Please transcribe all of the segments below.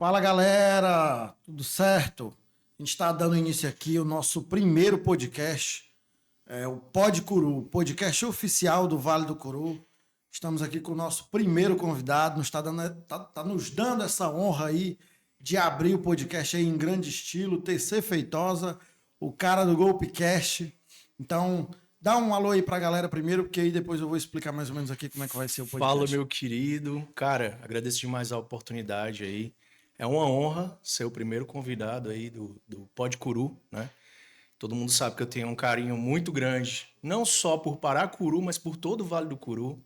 Fala galera, tudo certo? A gente está dando início aqui ao nosso primeiro podcast, o Pod Curu, podcast oficial do Vale do Curu. Estamos aqui com o nosso primeiro convidado, tá nos dando essa honra aí de abrir o podcast aí em grande estilo, TC Feitosa, o cara do Golpecast. Então, dá um alô aí pra galera primeiro, porque aí depois eu vou explicar mais ou menos aqui como é que vai ser o podcast. Fala, meu querido. Cara, agradeço demais a oportunidade aí. É uma honra ser o primeiro convidado aí do Pod Curu, né? Todo mundo sabe que eu tenho um carinho muito grande, não só por Paracuru, mas por todo o Vale do Curu.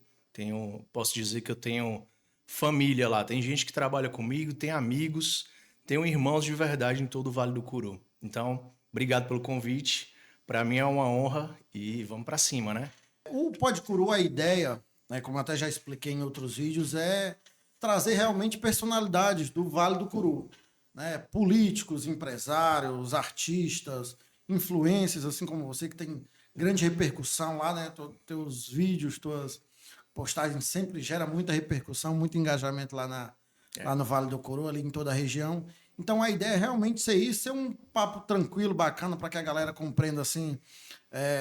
Posso dizer que eu tenho família lá. Tem gente que trabalha comigo, tem amigos, tenho irmãos de verdade em todo o Vale do Curu. Então, obrigado pelo convite. Para mim é uma honra e vamos para cima, né? O Pod Curu, a ideia, né, como eu até já expliquei em outros vídeos, é trazer realmente personalidades do Vale do Curu, né? Políticos, empresários, artistas, influencers, assim como você, que tem grande repercussão lá, né? Teus vídeos, tuas postagens sempre geram muita repercussão, muito engajamento lá no Vale do Curu, ali em toda a região. Então a ideia é realmente ser isso, ser um papo tranquilo, bacana, para que a galera compreenda assim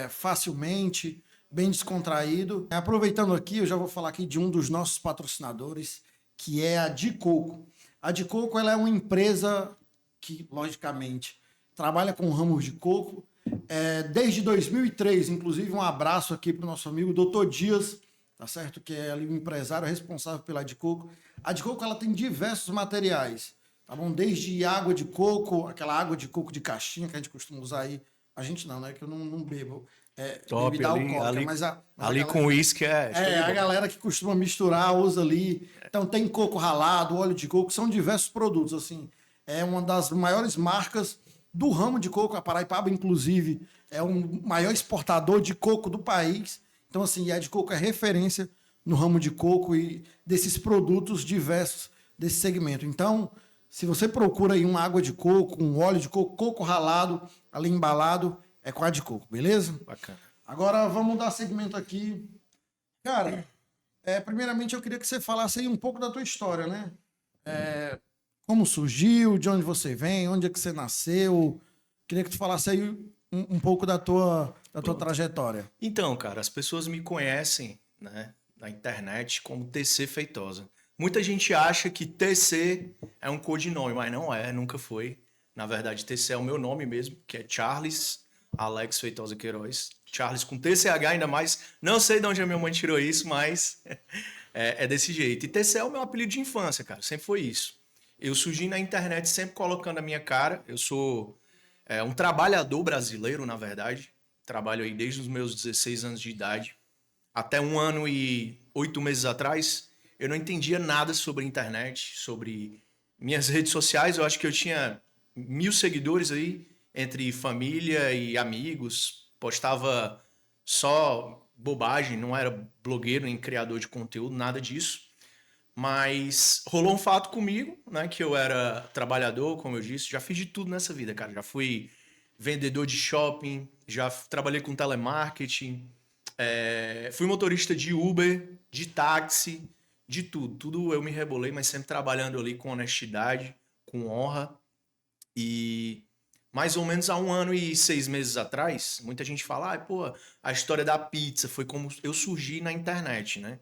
facilmente, bem descontraído. Aproveitando aqui, eu já vou falar aqui de um dos nossos patrocinadores, que é a De Coco. A De Coco, ela é uma empresa que, logicamente, trabalha com ramos de coco. Desde 2003, inclusive, um abraço aqui para o nosso amigo Dr. Dias, tá certo? Que é ali um empresário responsável pela De Coco. A De Coco, ela tem diversos materiais, tá bom? Desde água de coco, aquela água de coco de caixinha que a gente costuma usar aí. A gente não, né? Que eu não bebo. Top, Bebida alcoólica, ali com uísque a galera que costuma misturar, usa ali. Então tem coco ralado, óleo de coco, são diversos produtos, assim. É uma das maiores marcas do ramo de coco. A Paraipaba, inclusive, é o maior exportador de coco do país. Então, assim, a De Coco é referência no ramo de coco e desses produtos diversos desse segmento. Então, se você procura aí uma água de coco, um óleo de coco, coco ralado, ali embalado, é com a De Coco, beleza? Bacana. Agora vamos dar segmento aqui. Cara, primeiramente eu queria que você falasse aí um pouco da tua história, né? Como surgiu, de onde você vem, onde é que você nasceu. Queria que tu falasse aí um pouco da tua trajetória. Então, cara, as pessoas me conhecem, né, na internet como TC Feitosa. Muita gente acha que TC é um codinome, mas não é, nunca foi. Na verdade, TC é o meu nome mesmo, que é Charles Alex Feitosa Queiroz. Charles com TCH ainda mais. Não sei de onde a minha mãe tirou isso, mas é desse jeito. E TC é o meu apelido de infância, cara. Sempre foi isso. Eu surgi na internet sempre colocando a minha cara. Eu sou um trabalhador brasileiro, na verdade. Trabalho aí desde os meus 16 anos de idade. Até 1 ano e 8 meses atrás, eu não entendia nada sobre internet, sobre minhas redes sociais. Eu acho que eu tinha 1.000 seguidores aí, entre família e amigos. Postava só bobagem, não era blogueiro nem criador de conteúdo, nada disso. Mas rolou um fato comigo, né? Que eu era trabalhador, como eu disse. Já fiz de tudo nessa vida, cara. Já fui vendedor de shopping, já trabalhei com telemarketing, fui motorista de Uber, de táxi, de tudo. Tudo eu me rebolei, mas sempre trabalhando ali com honestidade, com honra. E mais ou menos há 1 ano e 6 meses atrás, muita gente fala, pô, a história da pizza foi como eu surgi na internet, né?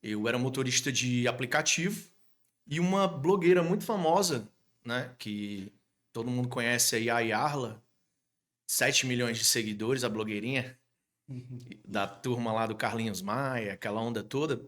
Eu era motorista de aplicativo e uma blogueira muito famosa, né? Que todo mundo conhece aí, a Yarla, 7 milhões de seguidores, a blogueirinha, da turma lá do Carlinhos Maia, aquela onda toda,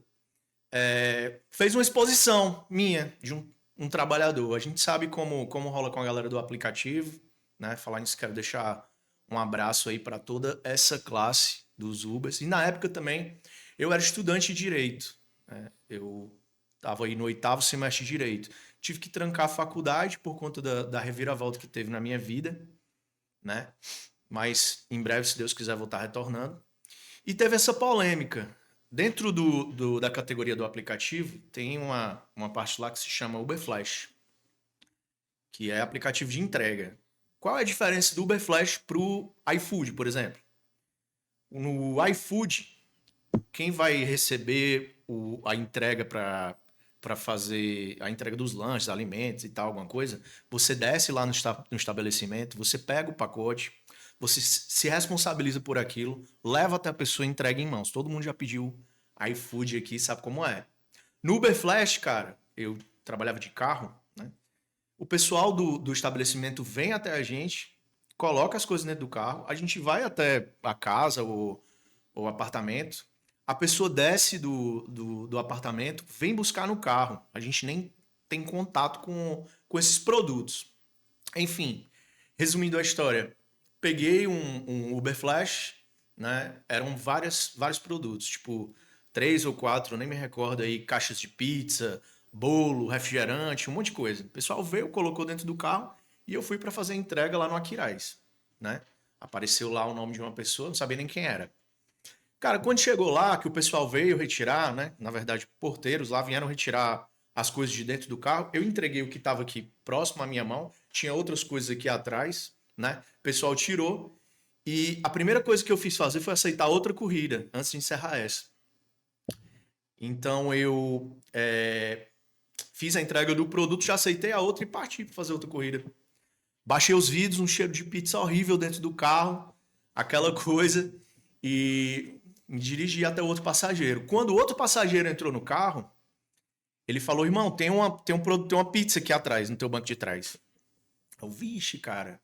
fez uma exposição minha de um trabalhador. A gente sabe como rola com a galera do aplicativo, né? Falar nisso, quero deixar um abraço aí para toda essa classe dos Ubers. E na época também eu era estudante de Direito, né? Eu estava aí no 8º semestre de Direito. Tive que trancar a faculdade por conta da reviravolta que teve na minha vida, né? Mas em breve, se Deus quiser, vou estar retornando. E teve essa polêmica. Dentro da categoria do aplicativo, tem uma parte lá que se chama Uber Flash, que é aplicativo de entrega. Qual é a diferença do Uber Flash para o iFood, por exemplo? No iFood, quem vai receber a entrega para para fazer a entrega dos lanches, alimentos e tal, alguma coisa, você desce lá no estabelecimento, você pega o pacote, você se responsabiliza por aquilo, leva até a pessoa e entrega em mãos. Todo mundo já pediu iFood aqui, sabe como é. No Uber Flash, cara, eu trabalhava de carro, né? O pessoal do estabelecimento vem até a gente, coloca as coisas dentro do carro, a gente vai até a casa ou apartamento, a pessoa desce do apartamento, vem buscar no carro. A gente nem tem contato com esses produtos. Enfim, resumindo a história, peguei um Uber Flash, né? Eram vários produtos, tipo 3 ou 4, nem me recordo aí, caixas de pizza, bolo, refrigerante, um monte de coisa. O pessoal veio, colocou dentro do carro e eu fui para fazer a entrega lá no Aquiraz, né? Apareceu lá o nome de uma pessoa, não sabia nem quem era. Cara, quando chegou lá, que o pessoal veio retirar, né? Na verdade, porteiros lá vieram retirar as coisas de dentro do carro. Eu entreguei o que estava aqui próximo à minha mão. Tinha outras coisas aqui atrás, né? O pessoal tirou. E a primeira coisa que eu fiz fazer foi aceitar outra corrida antes de encerrar essa. Então eu fiz a entrega do produto, já aceitei a outra e parti para fazer outra corrida. Baixei os vidros, um cheiro de pizza horrível dentro do carro, aquela coisa, e me dirigi até o outro passageiro. Quando o outro passageiro entrou no carro, ele falou: irmão, tem uma pizza aqui atrás, no teu banco de trás. Eu, vixe, cara,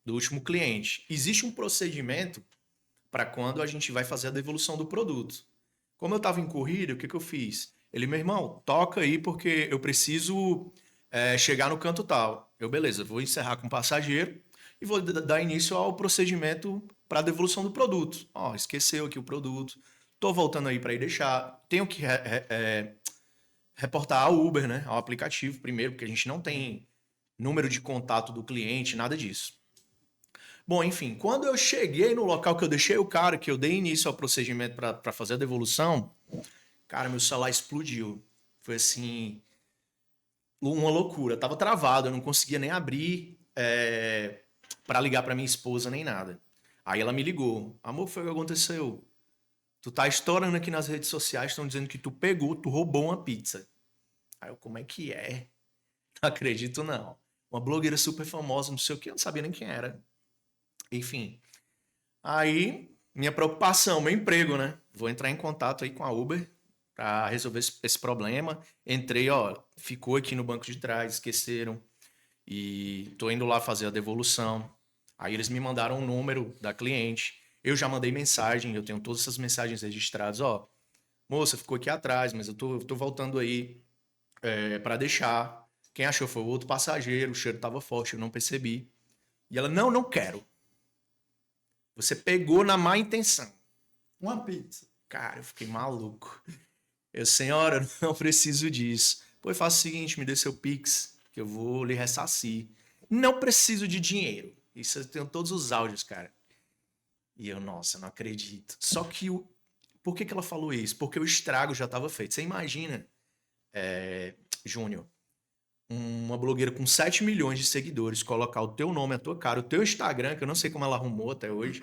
do último cliente. Existe um procedimento para quando a gente vai fazer a devolução do produto. Como eu estava em corrida, o que eu fiz? Ele, meu irmão, toca aí porque eu preciso chegar no canto tal. Eu, beleza, vou encerrar com o passageiro e vou dar início ao procedimento para a devolução do produto. Ó, esqueceu aqui o produto, tô voltando aí para ir deixar. Tenho que reportar ao Uber, né, ao aplicativo primeiro, porque a gente não tem número de contato do cliente, nada disso. Bom, enfim, quando eu cheguei no local que eu deixei o cara, que eu dei início ao procedimento para fazer a devolução, cara, meu celular explodiu. Foi assim, uma loucura. Tava travado, eu não conseguia nem abrir para ligar para minha esposa nem nada. Aí ela me ligou. Amor, foi o que aconteceu? Tu tá estourando aqui nas redes sociais, estão dizendo que tu roubou uma pizza. Aí eu, como é que é? Não acredito não. Uma blogueira super famosa, não sei o que, eu não sabia nem quem era. Enfim. Aí, minha preocupação, meu emprego, né? Vou entrar em contato aí com a Uber para resolver esse problema. Entrei, ó, ficou aqui no banco de trás, esqueceram. E tô indo lá fazer a devolução. Aí eles me mandaram o número da cliente. Eu já mandei mensagem, eu tenho todas essas mensagens registradas, ó. Moça, ficou aqui atrás, mas eu tô voltando aí para deixar. Quem achou foi o outro passageiro, o cheiro tava forte, eu não percebi. E ela, não, não quero. Você pegou na má intenção. Uma pizza. Cara, eu fiquei maluco. Eu, senhora, não preciso disso. Pois faça o seguinte, me dê seu Pix, que eu vou lhe ressarcir. Não preciso de dinheiro. Isso eu tenho todos os áudios, cara. E eu, nossa, não acredito. Só que por que ela falou isso? Porque o estrago já estava feito. Você imagina, Júnior, uma blogueira com 7 milhões de seguidores colocar o teu nome, a tua cara, o teu Instagram, que eu não sei como ela arrumou até hoje,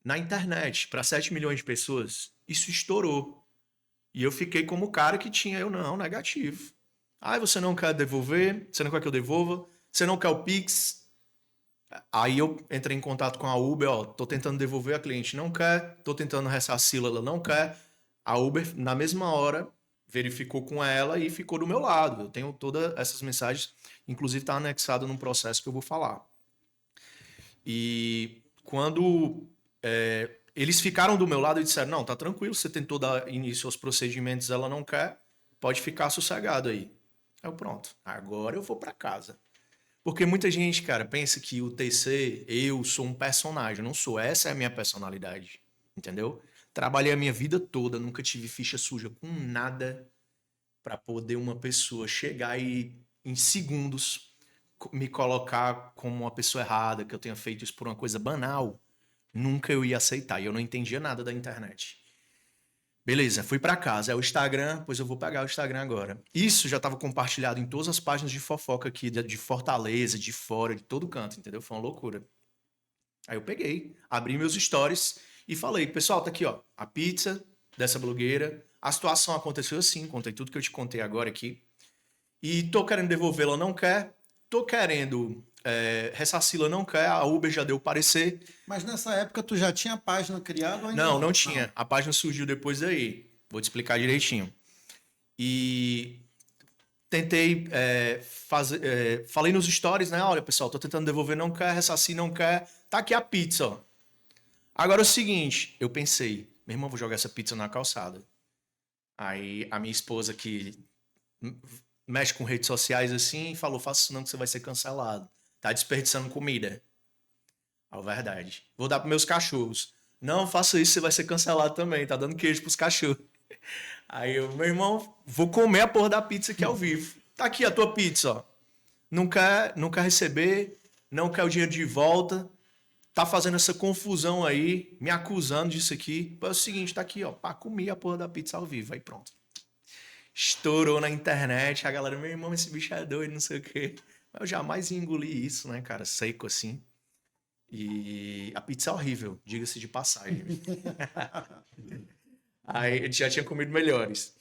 na internet para 7 milhões de pessoas, isso estourou. E eu fiquei como o cara que tinha, eu não, negativo. Ah, você não quer devolver? Você não quer que eu devolva? Você não quer o Pix? Aí eu entrei em contato com a Uber, ó, tô tentando devolver a cliente, não quer, tô tentando ressarci-la, ela não quer. A Uber, na mesma hora, verificou com ela e ficou do meu lado. Eu tenho todas essas mensagens, inclusive está anexado num processo que eu vou falar. E quando eles ficaram do meu lado e disseram, não, tá tranquilo, você tentou dar início aos procedimentos, ela não quer, pode ficar sossegado aí. Aí eu, pronto, agora eu vou para casa. Porque muita gente, cara, pensa que o TC, eu sou um personagem. Não sou, essa é a minha personalidade. Entendeu? Trabalhei a minha vida toda, nunca tive ficha suja com nada para poder uma pessoa chegar e, em segundos, me colocar como uma pessoa errada, que eu tenha feito isso por uma coisa banal. Nunca eu ia aceitar. E eu não entendia nada da internet. Beleza, fui para casa. É o Instagram, pois eu vou pegar o Instagram agora. Isso já estava compartilhado em todas as páginas de fofoca aqui, de Fortaleza, de fora, de todo canto, entendeu? Foi uma loucura. Aí eu peguei, abri meus stories e falei, pessoal, tá aqui, ó, a pizza dessa blogueira, A situação aconteceu assim, contei tudo que eu te contei agora aqui. E tô querendo devolvê-la, não quer. Tô querendo ressarci-la, não quer. A Uber já deu o parecer. Mas nessa época tu já tinha a página criada ou ainda Não, não tinha. A página surgiu depois daí. Vou te explicar direitinho. E tentei fazer. Falei nos stories, né? Olha, pessoal, tô tentando devolver, não quer, ressarci, não quer. Tá aqui a pizza, ó. Agora é o seguinte, eu pensei, meu irmão, vou jogar essa pizza na calçada. Aí a minha esposa, que mexe com redes sociais assim, falou: faça isso não que você vai ser cancelado. Tá desperdiçando comida. A verdade. Vou dar pros meus cachorros. Não, faça isso, você vai ser cancelado também. Tá dando queijo pros cachorros. Aí eu, meu irmão, vou comer a porra da pizza aqui ao vivo. Tá aqui a tua pizza, ó. Não quer receber, não quer o dinheiro de volta. Tá fazendo essa confusão aí, me acusando disso aqui. É o seguinte, tá aqui, ó. Pá, comi a porra da pizza ao vivo. Aí pronto. Estourou na internet. A galera, meu irmão, esse bicho é doido, não sei o quê. Mas eu jamais engoli isso, né, cara? Seco assim. E a pizza é horrível, diga-se de passagem. Aí a gente já tinha comido melhores.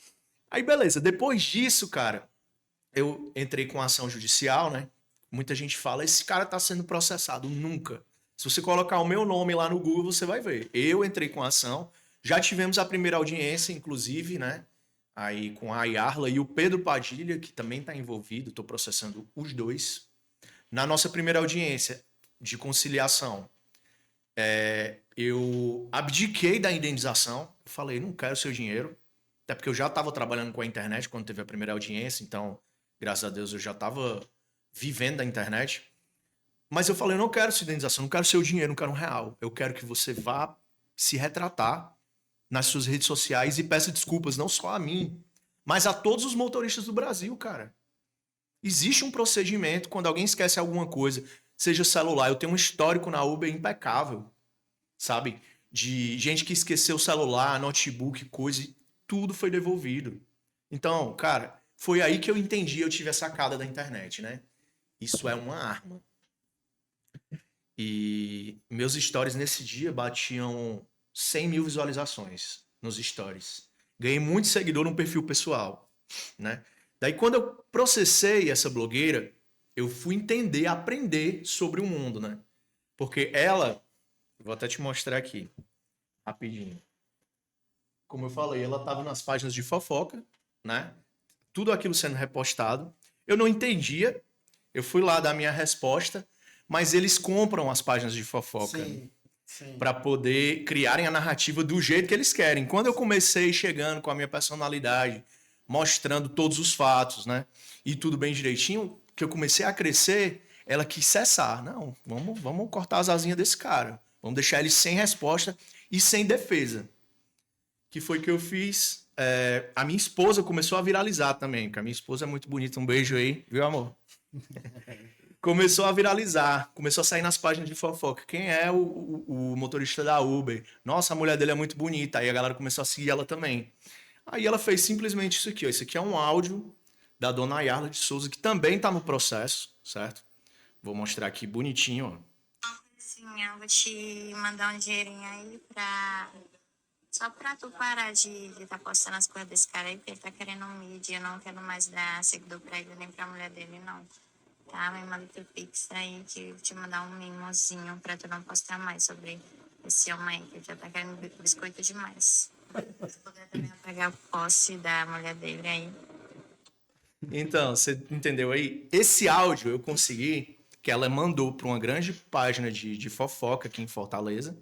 Aí beleza, depois disso, cara, eu entrei com ação judicial, né? Muita gente fala, esse cara tá sendo processado. Nunca. Se você colocar o meu nome lá no Google, você vai ver. Eu entrei com ação, já tivemos a primeira audiência, inclusive, né? Aí com a Ayarla e o Pedro Padilha, que também está envolvido, estou processando os dois. Na nossa primeira audiência de conciliação, eu abdiquei da indenização. Eu falei, não quero seu dinheiro. Até porque eu já estava trabalhando com a internet quando teve a primeira audiência, então, graças a Deus, eu já estava vivendo da internet. Mas eu falei, eu não quero sua indenização, não quero seu dinheiro, não quero R$ 1. Eu quero que você vá se retratar nas suas redes sociais e peça desculpas, não só a mim, mas a todos os motoristas do Brasil, cara. Existe um procedimento quando alguém esquece alguma coisa, seja celular. Eu tenho um histórico na Uber impecável, sabe? De gente que esqueceu o celular, notebook, coisa, e tudo foi devolvido. Então, cara, foi aí que eu entendi, eu tive a sacada da internet, né? Isso é uma arma. E meus stories nesse dia batiam 100 mil visualizações nos stories. Ganhei muito seguidor no perfil pessoal, né? Daí quando eu processei essa blogueira, eu fui entender, aprender sobre o mundo, né? Porque ela, vou até te mostrar aqui, rapidinho. Como eu falei, ela estava nas páginas de fofoca, né? Tudo aquilo sendo repostado. Eu não entendia, eu fui lá dar minha resposta, mas eles compram as páginas de fofoca. Sim, sim. Para poder criarem a narrativa do jeito que eles querem. Quando eu comecei chegando com a minha personalidade, mostrando todos os fatos, né? E tudo bem direitinho, que eu comecei a crescer, ela quis cessar. Não, vamos cortar as asinhas desse cara. Vamos deixar ele sem resposta e sem defesa. Que foi que eu fiz. A minha esposa começou a viralizar também, porque a minha esposa é muito bonita. Um beijo aí, viu, amor? Começou a viralizar, começou a sair nas páginas de fofoca. Quem é o motorista da Uber? Nossa, a mulher dele é muito bonita. Aí a galera começou a seguir ela também. Aí ela fez simplesmente isso aqui, ó. Isso aqui é um áudio da dona Ayarla de Souza, que também tá no processo, certo? Vou mostrar aqui bonitinho, ó. Sim, eu vou te mandar um dinheirinho aí só pra tu parar de tá postando as coisas desse cara aí, porque ele tá querendo um mídia, eu não quero mais dar seguidor pra ele nem pra mulher dele, não. Tá? Me manda teu pix aí, que eu vou te mandar um mimosinho pra tu não postar mais sobre esse homem aí, que ele já tá querendo biscoito demais. Se puder também apagar o poste da mulher dele aí. Então, você entendeu aí? Esse áudio eu consegui, que ela mandou para uma grande página de fofoca aqui em Fortaleza,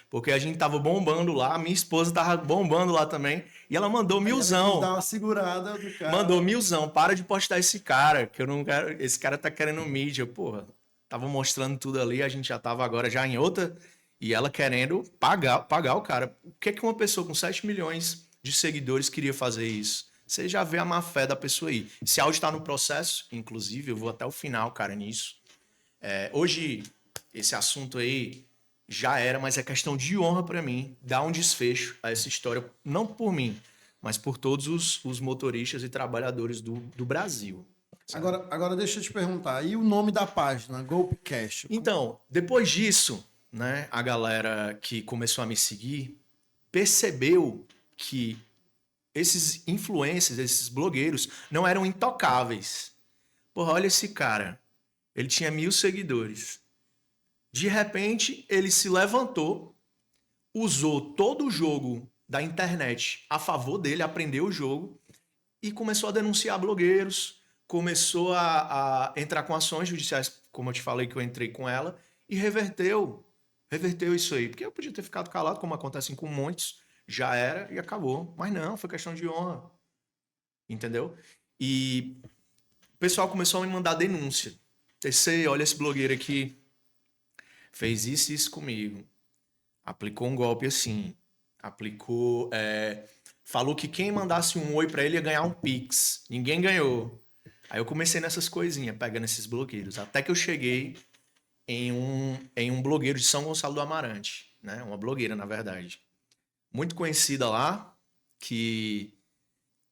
porque a gente tava bombando lá, minha esposa tava bombando lá também, e ela mandou Ela quis milzão. dar uma segurada do cara. Mandou milzão, para de postar esse cara, que eu não quero. Esse cara tá querendo mídia, porra. Tava mostrando tudo ali, a gente já tava agora já em outra, e ela querendo pagar o cara. O que é que uma pessoa com 7 milhões de seguidores queria fazer isso? Você já vê a má fé da pessoa aí. Esse áudio tá no processo, inclusive, eu vou até o final, cara, nisso. Hoje, esse assunto aí já era, mas é questão de honra pra mim dar um desfecho a essa história, não por mim, mas por todos os motoristas e trabalhadores do Brasil. Sabe? Agora deixa eu te perguntar, e o nome da página, Golpecast? Então, depois disso, né, a galera que começou a me seguir percebeu que esses influencers, esses blogueiros, não eram intocáveis. Porra, olha esse cara. Ele tinha 1.000 seguidores. De repente, ele se levantou, usou todo o jogo da internet a favor dele, aprendeu o jogo e começou a denunciar blogueiros, começou a entrar com ações judiciais, como eu te falei que eu entrei com ela, e reverteu isso aí. Porque eu podia ter ficado calado, como acontece com muitos, já era e acabou. Mas não, foi questão de honra. Entendeu? E o pessoal começou a me mandar denúncia. TC, olha esse blogueiro aqui, fez isso e isso comigo. Aplicou um golpe assim. Falou que quem mandasse um oi pra ele ia ganhar um Pix. Ninguém ganhou. Aí eu comecei nessas coisinhas, pegando esses blogueiros. Até que eu cheguei em um blogueiro de São Gonçalo do Amarante, né? Uma blogueira, na verdade. Muito conhecida lá, que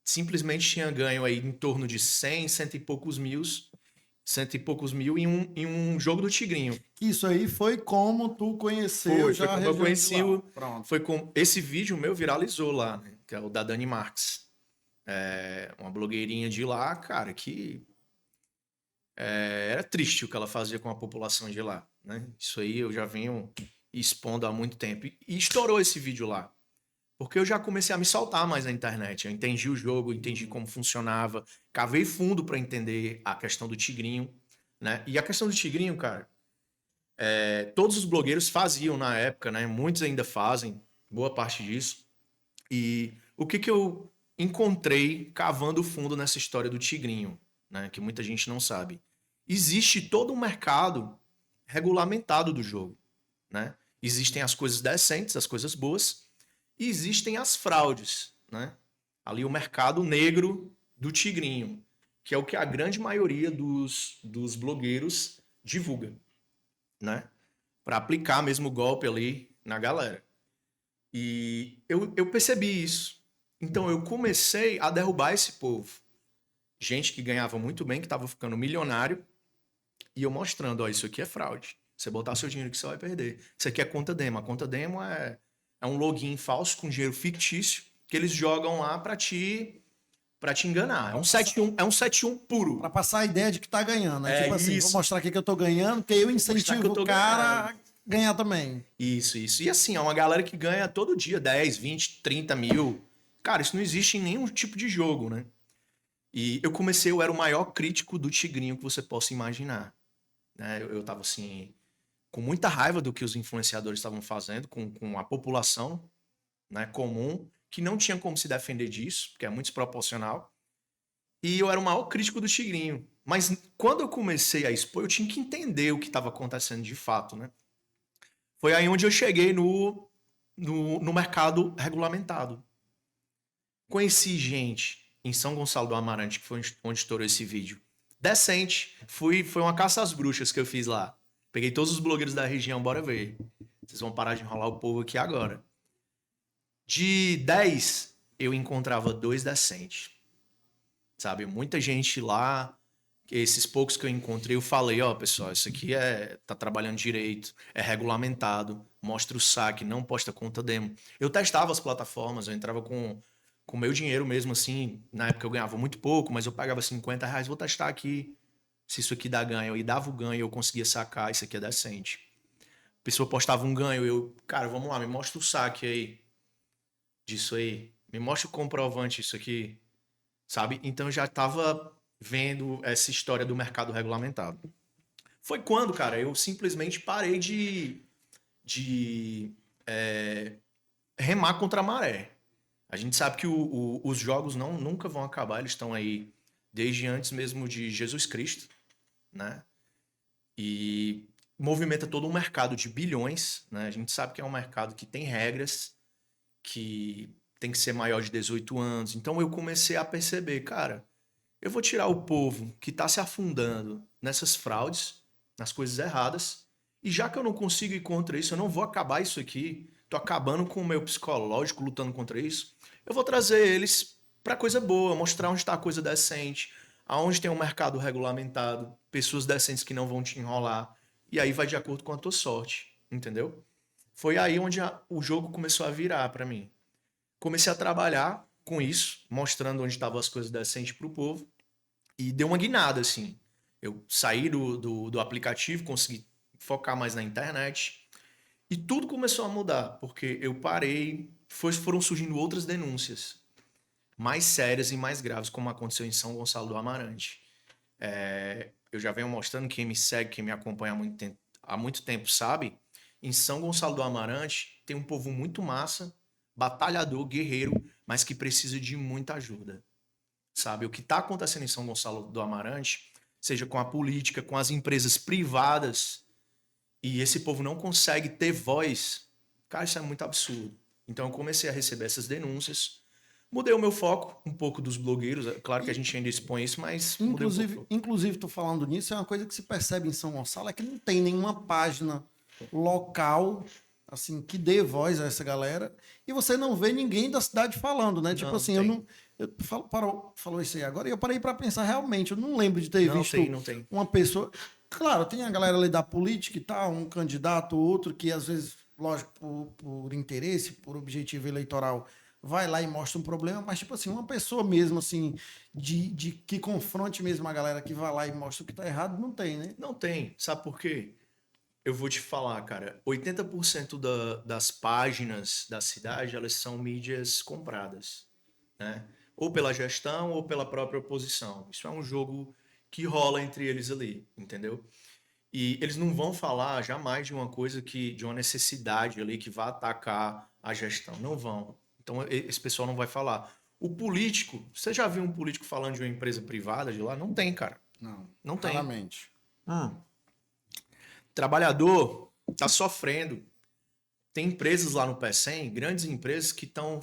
simplesmente tinha ganho aí em torno de 100, cento e poucos mil em um jogo do Tigrinho. Isso aí foi como tu conheceu Foi como eu conheci Pronto. foi com esse vídeo meu viralizou lá, né? Que é o da Dani Marques. Uma blogueirinha de lá, cara, que era triste o que ela fazia com a população de lá, né? Isso aí eu já venho expondo há muito tempo. E estourou esse vídeo lá. Porque eu já comecei a me soltar mais na internet. Eu entendi o jogo, entendi como funcionava, cavei fundo para entender a questão do Tigrinho, né? E a questão do Tigrinho, cara, todos os blogueiros faziam na época, né? Muitos ainda fazem, boa parte disso. E o que eu encontrei cavando fundo nessa história do Tigrinho, né? Que muita gente não sabe. Existe todo um mercado regulamentado do jogo, né? Existem as coisas decentes, as coisas boas, e existem as fraudes, né? Ali o mercado negro do Tigrinho, que é o que a grande maioria dos blogueiros divulga, né? Para aplicar mesmo o golpe ali na galera. E eu percebi isso. Então eu comecei a derrubar esse povo. Gente que ganhava muito bem, que estava ficando milionário, e eu mostrando, ó, isso aqui é fraude. Você botar seu dinheiro que você vai perder. Isso aqui é conta demo. A conta demo é um login falso com dinheiro fictício que eles jogam lá para te enganar. É um 7-1 puro. Pra passar a ideia de que tá ganhando. Né? Tipo assim, isso. vou mostrar aqui que eu tô ganhando, porque eu incentivo o cara a ganhar também. Isso. E assim, é uma galera que ganha todo dia 10, 20, 30 mil. Cara, isso não existe em nenhum tipo de jogo, né? E eu era o maior crítico do Tigrinho que você possa imaginar. Né? Eu tava assim, com muita raiva do que os influenciadores estavam fazendo com a população, né, comum, que não tinha como se defender disso, porque é muito desproporcional. E eu era o maior crítico do Tigrinho. Mas quando eu comecei a expor, eu tinha que entender o que estava acontecendo de fato, né? Foi aí onde eu cheguei no mercado regulamentado. Conheci gente em São Gonçalo do Amarante, que foi onde estourou esse vídeo. Decente. Foi uma caça às bruxas que eu fiz lá. Peguei todos os blogueiros da região, bora ver. Vocês vão parar de enrolar o povo aqui agora. De 10, eu encontrava 2 decentes. Sabe? Muita gente lá, esses poucos que eu encontrei, eu falei, ó, pessoal, isso aqui tá trabalhando direito, é regulamentado, mostra o saque, não posta conta demo. Eu testava as plataformas, eu entrava com meu dinheiro mesmo, assim, na época eu ganhava muito pouco, mas eu pagava R$50, vou testar aqui, se isso aqui dá ganho. E dava o ganho, eu conseguia sacar, isso aqui é decente. A pessoa postava um ganho, cara, vamos lá, me mostra o saque aí disso aí, me mostra o comprovante disso aqui, sabe? Então eu já tava vendo essa história do mercado regulamentado. Foi quando, cara, eu simplesmente parei de remar contra a maré. A gente sabe que os jogos nunca vão acabar, eles estão aí desde antes mesmo de Jesus Cristo, né? E movimenta todo um mercado de bilhões, né? A gente sabe que é um mercado que tem regras, que tem que ser maior de 18 anos. Então eu comecei a perceber, cara, eu vou tirar o povo que está se afundando nessas fraudes, nas coisas erradas, e já que eu não consigo ir contra isso, eu não vou acabar isso aqui, tô acabando com o meu psicológico lutando contra isso, eu vou trazer eles para coisa boa, mostrar onde está a coisa decente, aonde tem um mercado regulamentado, pessoas decentes que não vão te enrolar, e aí vai de acordo com a tua sorte, entendeu? Foi aí onde o jogo começou a virar para mim. Comecei a trabalhar com isso, mostrando onde estavam as coisas decentes pro povo. E deu uma guinada, assim. Eu saí do aplicativo, consegui focar mais na internet. E tudo começou a mudar, porque eu parei, foram surgindo outras denúncias mais sérias e mais graves, como aconteceu em São Gonçalo do Amarante. Eu já venho mostrando, quem me segue, quem me acompanha há muito tempo sabe, em São Gonçalo do Amarante tem um povo muito massa, batalhador, guerreiro, mas que precisa de muita ajuda. Sabe? O que está acontecendo em São Gonçalo do Amarante, seja com a política, com as empresas privadas, e esse povo não consegue ter voz, cara, isso é muito absurdo. Então eu comecei a receber essas denúncias, mudei o meu foco, um pouco dos blogueiros, é claro que a gente ainda expõe isso, mas mudei um pouco. Inclusive, tô falando nisso, é uma coisa que se percebe em São Gonçalo, é que não tem nenhuma página local, assim, que dê voz a essa galera, e você não vê ninguém da cidade falando, né? Tipo Não assim, tem. falou isso aí agora, e eu parei para pensar, realmente, eu não lembro de ter Não visto tem, não tem. uma pessoa... Claro, tem a galera ali da política e tal, um candidato ou outro que, às vezes, lógico, por interesse, por objetivo eleitoral, vai lá e mostra um problema, mas, tipo assim, uma pessoa mesmo, assim, de que confronte mesmo a galera que vai lá e mostra o que tá errado, não tem, né? Não tem. Sabe por quê? Eu vou te falar, cara. 80% das páginas da cidade, elas são mídias compradas, né? Ou pela gestão ou pela própria oposição. Isso é um jogo que rola entre eles ali, entendeu? E eles não vão falar jamais de uma coisa de uma necessidade ali que vá atacar a gestão. Não vão. Então esse pessoal não vai falar. O político, você já viu um político falando de uma empresa privada de lá? Não tem, cara. Não, Não tem. claramente. Trabalhador está sofrendo. Tem empresas lá no PECEM, grandes empresas que estão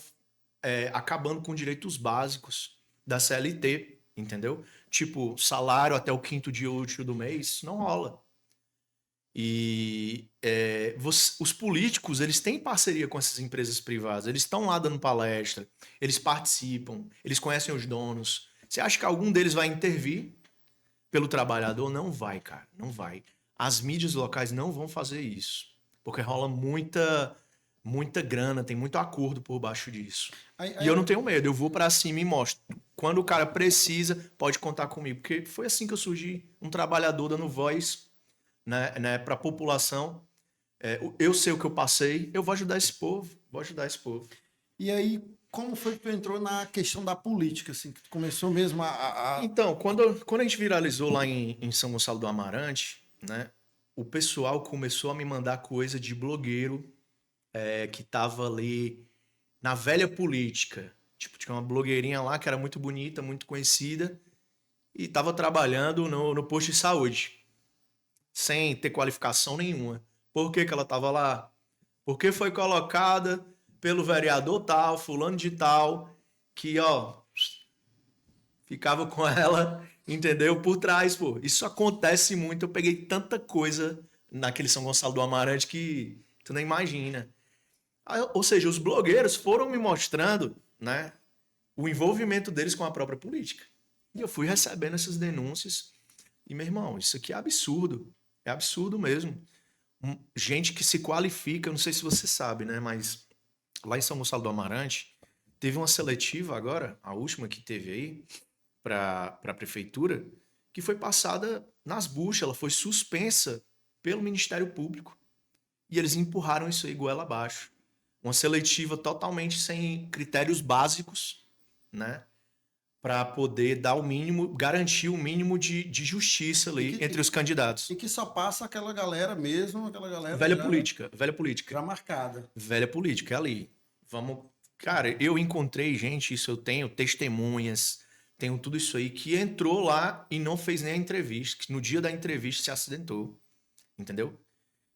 acabando com direitos básicos da CLT, entendeu? Tipo, salário até o 5º dia útil do mês, não rola. E os políticos, eles têm parceria com essas empresas privadas, eles estão lá dando palestra, eles participam, eles conhecem os donos. Você acha que algum deles vai intervir pelo trabalhador? Não vai, cara, não vai. As mídias locais não vão fazer isso, porque rola muita grana, tem muito acordo por baixo disso. E eu não tenho medo, eu vou pra cima e mostro. Quando o cara precisa, pode contar comigo, porque foi assim que eu surgi, um trabalhador dando voz, né, para a população. Eu sei o que eu passei, eu vou ajudar esse povo, E aí, como foi que tu entrou na questão da política, assim, que tu começou mesmo Então, quando a gente viralizou lá em São Gonçalo do Amarante, né, o pessoal começou a me mandar coisa de blogueiro que tava ali na velha política. Tipo, tinha uma blogueirinha lá que era muito bonita, muito conhecida, e tava trabalhando no posto de saúde, sem ter qualificação nenhuma. Por que que ela tava lá? Porque foi colocada pelo vereador tal, fulano de tal, que, ó, ficava com ela, entendeu? Por trás, pô. Isso acontece muito. Eu peguei tanta coisa naquele São Gonçalo do Amarante que tu nem imagina. Ou seja, os blogueiros foram me mostrando, né, o envolvimento deles com a própria política. E eu fui recebendo essas denúncias. E, meu irmão, isso aqui é absurdo. É absurdo mesmo. Gente que se qualifica, não sei se você sabe, né, mas lá em São Gonçalo do Amarante, teve uma seletiva agora, a última que teve aí, para a prefeitura, que foi passada nas buchas, ela foi suspensa pelo Ministério Público. E eles empurraram isso aí goela abaixo. Uma seletiva totalmente sem critérios básicos, né? Para poder dar o mínimo, garantir o mínimo de justiça ali entre os candidatos. E que só passa aquela galera mesmo, aquela galera Velha já política. marcada. Velha política, é ali. Vamos. Cara, eu encontrei gente, isso eu tenho testemunhas, tenho tudo isso aí, que entrou lá e não fez nem a entrevista, que no dia da entrevista se acidentou. Entendeu?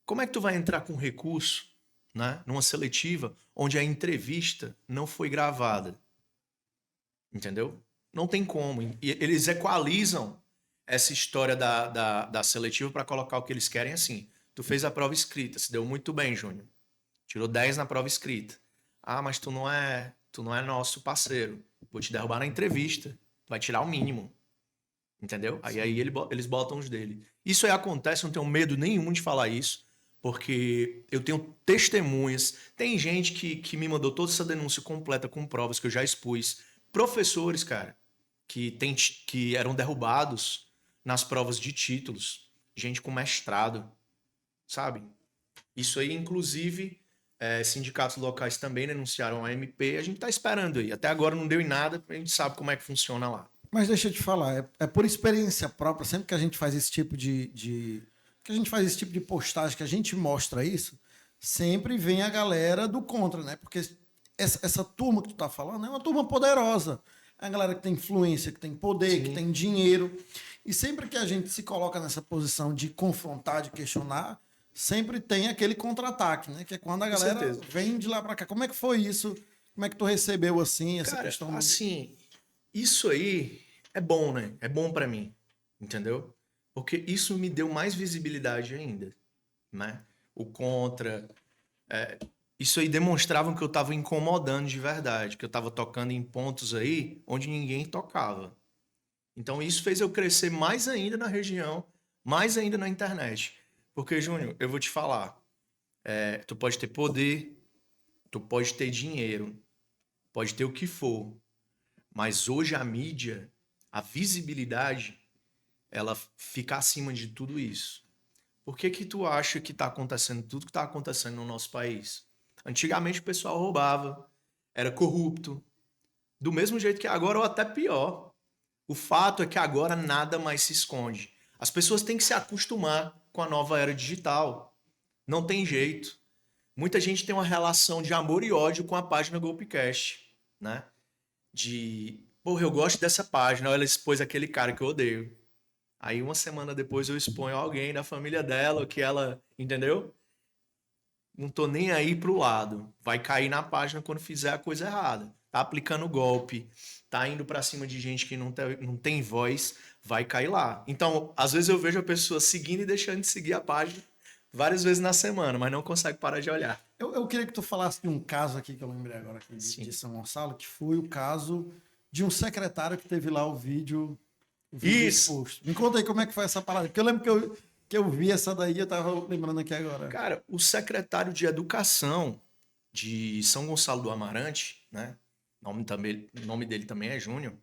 Como é que tu vai entrar com recurso, né, numa seletiva onde a entrevista não foi gravada? Entendeu? Não tem como. E eles equalizam essa história da seletiva para colocar o que eles querem assim. Tu fez a prova escrita, se deu muito bem, Júnior. Tirou 10 na prova escrita. Ah, mas tu não é nosso parceiro. Vou te derrubar na entrevista. Vai tirar o mínimo. Entendeu? Aí eles botam os dele. Isso aí acontece, não tenho medo nenhum de falar isso, porque eu tenho testemunhas. Tem gente que me mandou toda essa denúncia completa com provas que eu já expus. Professores, cara, que eram derrubados nas provas de títulos. Gente com mestrado, sabe? Isso aí, inclusive, sindicatos locais também denunciaram a MP. A gente tá esperando aí. Até agora não deu em nada, a gente sabe como é que funciona lá. Mas deixa eu te falar, é por experiência própria, sempre que a gente faz esse tipo que a gente faz esse tipo de postagem, que a gente mostra isso, sempre vem a galera do contra, né? Porque essa turma que tu tá falando é uma turma poderosa. É a galera que tem influência, que tem poder, que tem dinheiro. E sempre que a gente se coloca nessa posição de confrontar, de questionar, sempre tem aquele contra-ataque, né? Que é quando a galera certeza. vem de lá pra cá. Como é que foi isso? Como é que tu recebeu, assim, essa Cara, questão do... assim, isso aí é bom, né? É bom pra mim, entendeu? Porque isso me deu mais visibilidade ainda, né? O contra, isso aí demonstrava que eu tava incomodando de verdade, que eu tava tocando em pontos aí onde ninguém tocava. Então isso fez eu crescer mais ainda na região, mais ainda na internet. Porque, Júnior, eu vou te falar, tu pode ter poder, tu pode ter dinheiro, pode ter o que for, mas hoje a mídia, a visibilidade, ela fica acima de tudo isso. Por que que tu acha que está acontecendo tudo que está acontecendo no nosso país? Antigamente o pessoal roubava, era corrupto, do mesmo jeito que agora ou até pior. O fato é que agora nada mais se esconde. As pessoas têm que se acostumar com a nova era digital. Não tem jeito. Muita gente tem uma relação de amor e ódio com a página Golpecast, né? Porra, eu gosto dessa página, ela expôs aquele cara que eu odeio. Aí uma semana depois eu exponho alguém da família dela, que ela, entendeu? Não tô nem aí pro lado. Vai cair na página quando fizer a coisa errada. Tá aplicando golpe, tá indo pra cima de gente que não tem voz, vai cair lá. Então, às vezes eu vejo a pessoa seguindo e deixando de seguir a página várias vezes na semana, mas não consegue parar de olhar. Eu queria que tu falasse de um caso aqui que eu lembrei agora aqui de São Gonçalo, que foi o caso de um secretário que teve lá o vídeo Isso! exposto. Me conta aí como é que foi essa parada, porque eu lembro que eu vi essa daí, eu tava lembrando aqui agora. Cara, o secretário de Educação de São Gonçalo do Amarante, né? O nome dele também é Júnior.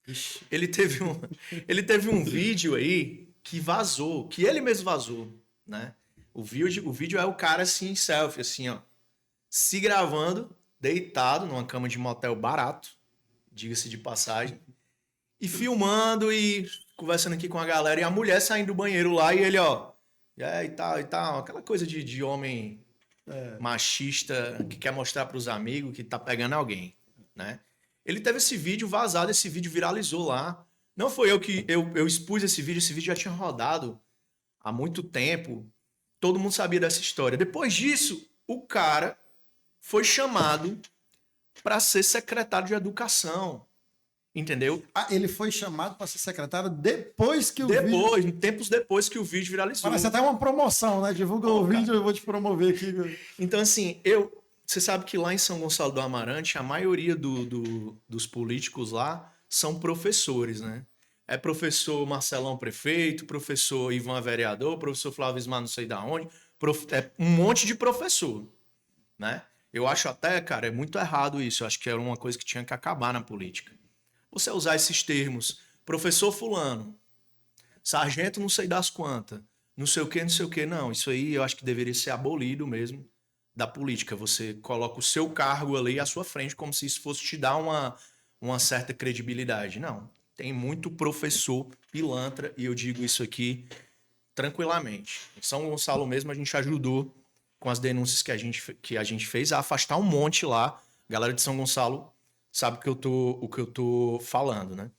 Ixi. Ele teve um vídeo aí que vazou, que ele mesmo vazou, né? O vídeo é o cara assim, em selfie, assim, ó, se gravando, deitado numa cama de motel barato, diga-se de passagem, e filmando e conversando aqui com a galera, e a mulher saindo do banheiro lá, e ele, ó, e tal, aquela coisa de homem machista que quer mostrar pros amigos que tá pegando alguém, né? Ele teve esse vídeo vazado, esse vídeo viralizou lá. Não foi eu que eu expus esse vídeo já tinha rodado há muito tempo. Todo mundo sabia dessa história. Depois disso, o cara foi chamado para ser secretário de educação. Entendeu? Ah, ele foi chamado para ser secretário depois que o vídeo... Depois, tempos depois que o vídeo viralizou. Parece até uma promoção, né? Divulga o vídeo, eu vou te promover aqui. Então, assim, você sabe que lá em São Gonçalo do Amarante, a maioria dos políticos lá são professores, né? É professor Marcelão prefeito, professor Ivan vereador, professor Flávio Ismar não sei da onde, é um monte de professor, né? Eu acho até, cara, é muito errado isso. Eu acho que era uma coisa que tinha que acabar na política. Você usar esses termos, professor fulano, sargento não sei das quantas, não sei o que, não. Isso aí eu acho que deveria ser abolido mesmo da política. Você coloca o seu cargo ali à sua frente como se isso fosse te dar uma certa credibilidade. Não. Tem muito professor pilantra e eu digo isso aqui tranquilamente. Em São Gonçalo mesmo a gente ajudou com as denúncias que a gente fez a afastar um monte lá. A galera de São Gonçalo sabe o que eu tô falando, né?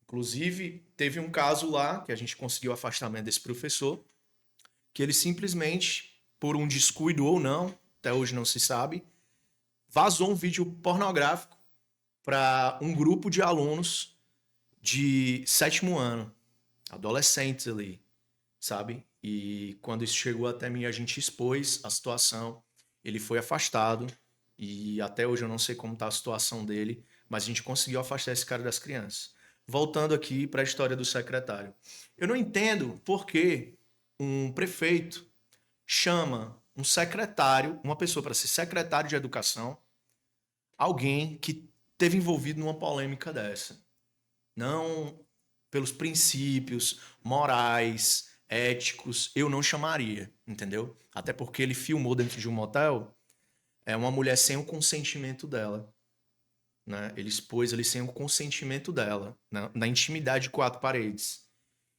Inclusive, teve um caso lá que a gente conseguiu o afastamento desse professor, que ele simplesmente, por um descuido ou não, até hoje não se sabe, vazou um vídeo pornográfico para um grupo de alunos de 7º ano, adolescentes ali, sabe? E quando isso chegou até mim, a gente expôs a situação, ele foi afastado, e até hoje eu não sei como está a situação dele, mas a gente conseguiu afastar esse cara das crianças. Voltando aqui para a história do secretário. Eu não entendo por que um prefeito chama um secretário, uma pessoa para ser secretário de educação, alguém que teve envolvido numa polêmica dessa. Não pelos princípios morais, éticos, eu não chamaria, entendeu? Até porque ele filmou dentro de um motel uma mulher sem o consentimento dela. Né? Ele expôs ali sem o consentimento dela, na intimidade de quatro paredes.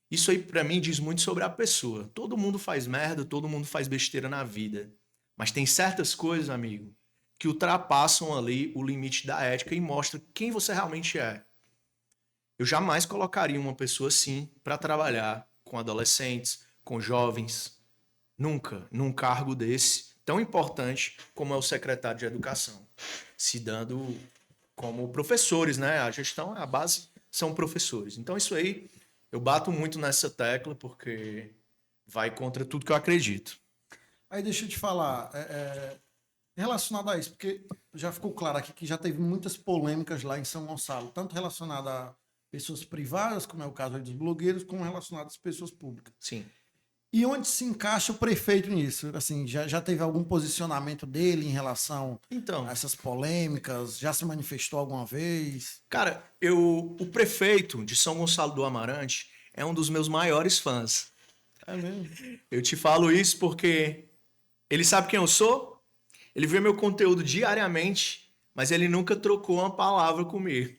Isso aí, pra mim, diz muito sobre a pessoa. Todo mundo faz merda, todo mundo faz besteira na vida. Mas tem certas coisas, amigo, que ultrapassam ali o limite da ética e mostram quem você realmente é. Eu jamais colocaria uma pessoa assim pra trabalhar com adolescentes, com jovens. Nunca, num cargo desse, tão importante como é o secretário de educação. Se dando como professores, né? A gestão, a base são professores. Então isso aí, eu bato muito nessa tecla porque vai contra tudo que eu acredito. Aí deixa eu te falar, relacionado a isso, porque já ficou claro aqui que já teve muitas polêmicas lá em São Gonçalo, tanto relacionada a pessoas privadas, como é o caso aí dos blogueiros, como relacionadas às pessoas públicas. Sim. E onde se encaixa o prefeito nisso? Assim, já teve algum posicionamento dele em relação Então, a essas polêmicas? Já se manifestou alguma vez? cara, o prefeito de São Gonçalo do Amarante é um dos meus maiores fãs. É mesmo? Eu te falo isso porque ele sabe quem eu sou, ele vê meu conteúdo diariamente, mas ele nunca trocou uma palavra comigo.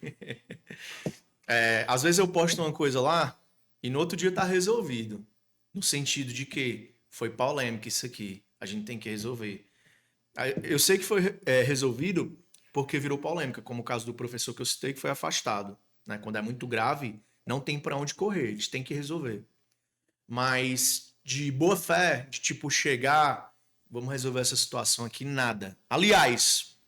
Às vezes eu posto uma coisa lá e no outro dia tá resolvido. No sentido de que foi polêmica isso aqui, a gente tem que resolver. Eu sei que foi resolvido porque virou polêmica, como o caso do professor que eu citei que foi afastado. Né? Quando é muito grave, não tem para onde correr, a gente tem que resolver. Mas de boa fé, de tipo chegar, vamos resolver essa situação aqui, nada. Aliás,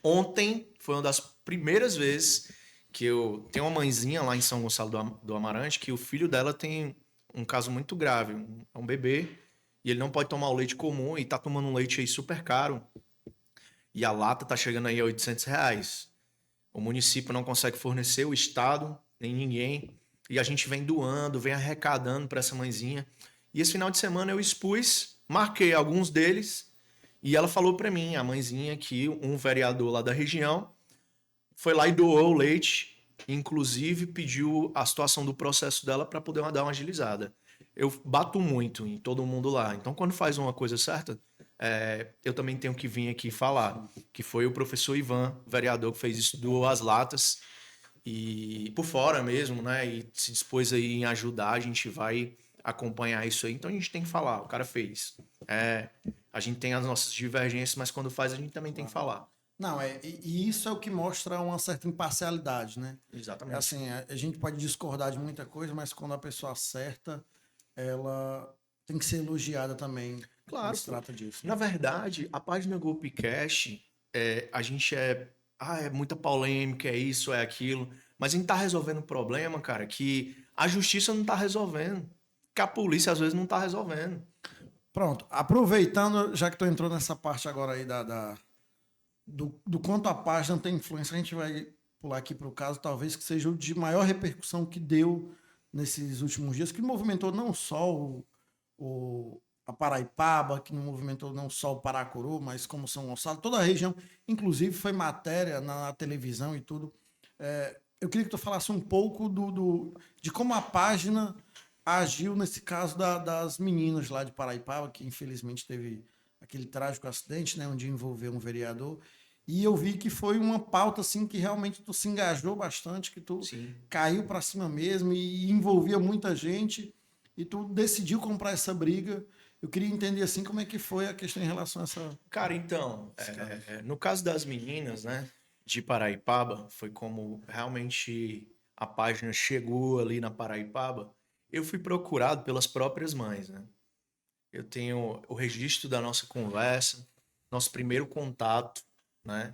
ontem foi uma das primeiras vezes que eu tenho uma mãezinha lá em São Gonçalo do Amarante que o filho dela tem um caso muito grave, um bebê, e ele não pode tomar o leite comum e tá tomando um leite aí super caro. E a lata tá chegando aí a R$ 800. O município não consegue fornecer, o estado, nem ninguém. E a gente vem doando, vem arrecadando para essa mãezinha. E esse final de semana eu expus, marquei alguns deles, e ela falou para mim, a mãezinha, que um vereador lá da região foi lá e doou o leite, inclusive pediu a situação do processo dela para poder dar uma agilizada. Eu bato muito em todo mundo lá. Então, quando faz uma coisa certa, eu também tenho que vir aqui falar, que foi o professor Ivan, vereador, que fez isso, doou as latas, e por fora mesmo, né? E se dispôs aí em ajudar, a gente vai acompanhar isso aí. Então a gente tem que falar, o cara fez. A gente tem as nossas divergências, mas quando faz a gente também tem que falar. Não, e isso é o que mostra uma certa imparcialidade, né? Exatamente. Assim, a gente pode discordar de muita coisa, mas quando a pessoa acerta, ela tem que ser elogiada também. Claro, Quando se pô. trata disso. Na verdade, a página Golpecast, a gente é muita polêmica, é isso, é aquilo, mas a gente tá resolvendo um problema, cara, que a justiça não tá resolvendo, que a polícia às vezes não tá resolvendo. Pronto, aproveitando, já que tu entrou nessa parte agora aí do quanto a página tem influência, a gente vai pular aqui para o caso, talvez que seja o de maior repercussão que deu nesses últimos dias, que movimentou não só a Paraipaba, que movimentou não só o Paracuru, mas como São Gonçalo, toda a região, inclusive foi matéria na televisão e tudo. Eu queria que tu falasse um pouco de como a página agiu nesse caso das meninas lá de Paraipaba, que infelizmente teve aquele trágico acidente, né, onde envolveu um vereador. E eu vi que foi uma pauta assim que realmente tu se engajou bastante, que tu Sim. caiu para cima mesmo e envolvia muita gente e tu decidiu comprar essa briga. Eu queria entender assim como é que foi a questão em relação a essa. Cara, então, no caso das meninas, né, de Paraipaba, foi como realmente a página chegou ali na Paraipaba. Eu fui procurado pelas próprias mães, né? Eu tenho o registro da nossa conversa, nosso primeiro contato, né?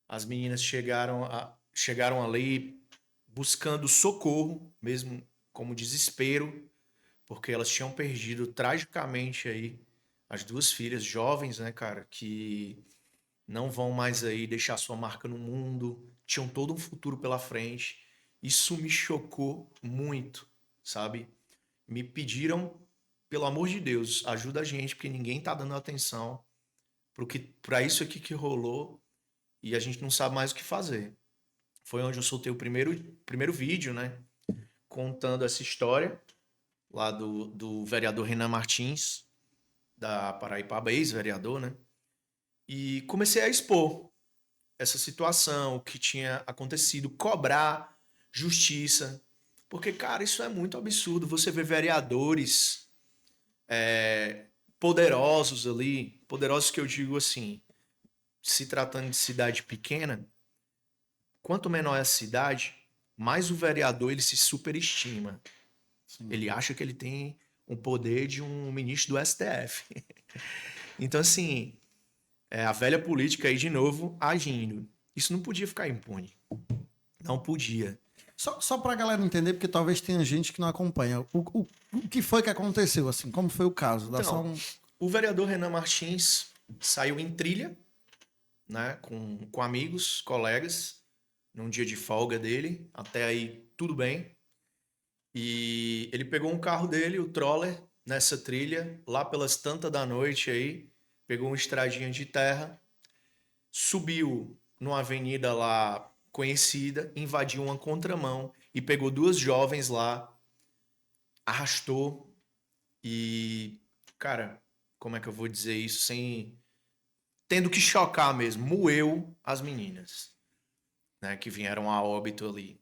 As meninas chegaram ali buscando socorro, mesmo como desespero, porque elas tinham perdido tragicamente aí as duas filhas jovens, né, cara, que não vão mais aí deixar sua marca no mundo, tinham todo um futuro pela frente. Isso me chocou muito, sabe? Me pediram pelo amor de Deus, ajuda a gente, porque ninguém tá dando atenção para isso aqui que rolou e a gente não sabe mais o que fazer. Foi onde eu soltei o primeiro vídeo, né? Contando essa história lá do vereador Renan Martins, da Paraipaba, ex-vereador, né? E comecei a expor essa situação, o que tinha acontecido, cobrar justiça. Porque, cara, isso é muito absurdo. Você vê vereadores poderosos ali, poderosos que eu digo assim, se tratando de cidade pequena, quanto menor é a cidade, mais o vereador ele se superestima. Sim. Ele acha que ele tem o poder de um ministro do STF. Então, assim, a velha política aí de novo agindo. Isso não podia ficar impune. Não podia. Só pra galera entender, porque talvez tenha gente que não acompanha. O que foi que aconteceu, assim? Como foi o caso? Dá só Então, o vereador Renan Martins saiu em trilha, né, com amigos, colegas, num dia de folga dele. Até aí, tudo bem. E ele pegou um carro dele, o Troller, nessa trilha, lá pelas tantas da noite aí, pegou uma estradinha de terra, subiu numa avenida lá conhecida, invadiu uma contramão e pegou duas jovens lá, arrastou e, cara, como é que eu vou dizer isso sem tendo que chocar mesmo, moeu as meninas, né, que vieram a óbito ali.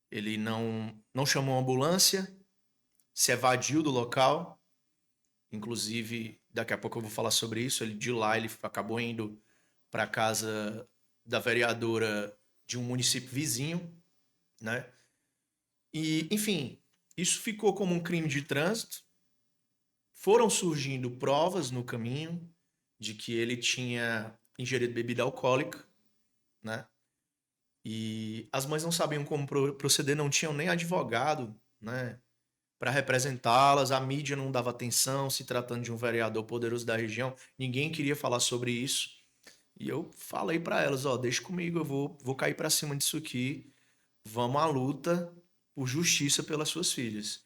Ele não chamou a ambulância, se evadiu do local. Inclusive, daqui a pouco eu vou falar sobre isso. De lá ele acabou indo para a casa da vereadora de um município vizinho, né? E, enfim, isso ficou como um crime de trânsito. Foram surgindo provas no caminho de que ele tinha ingerido bebida alcoólica, né? E as mães não sabiam como proceder, não tinham nem advogado, né, para representá-las. A mídia não dava atenção, se tratando de um vereador poderoso da região, ninguém queria falar sobre isso. E eu falei para elas, ó, deixa comigo, eu vou cair para cima disso aqui. Vamos à luta por justiça pelas suas filhas.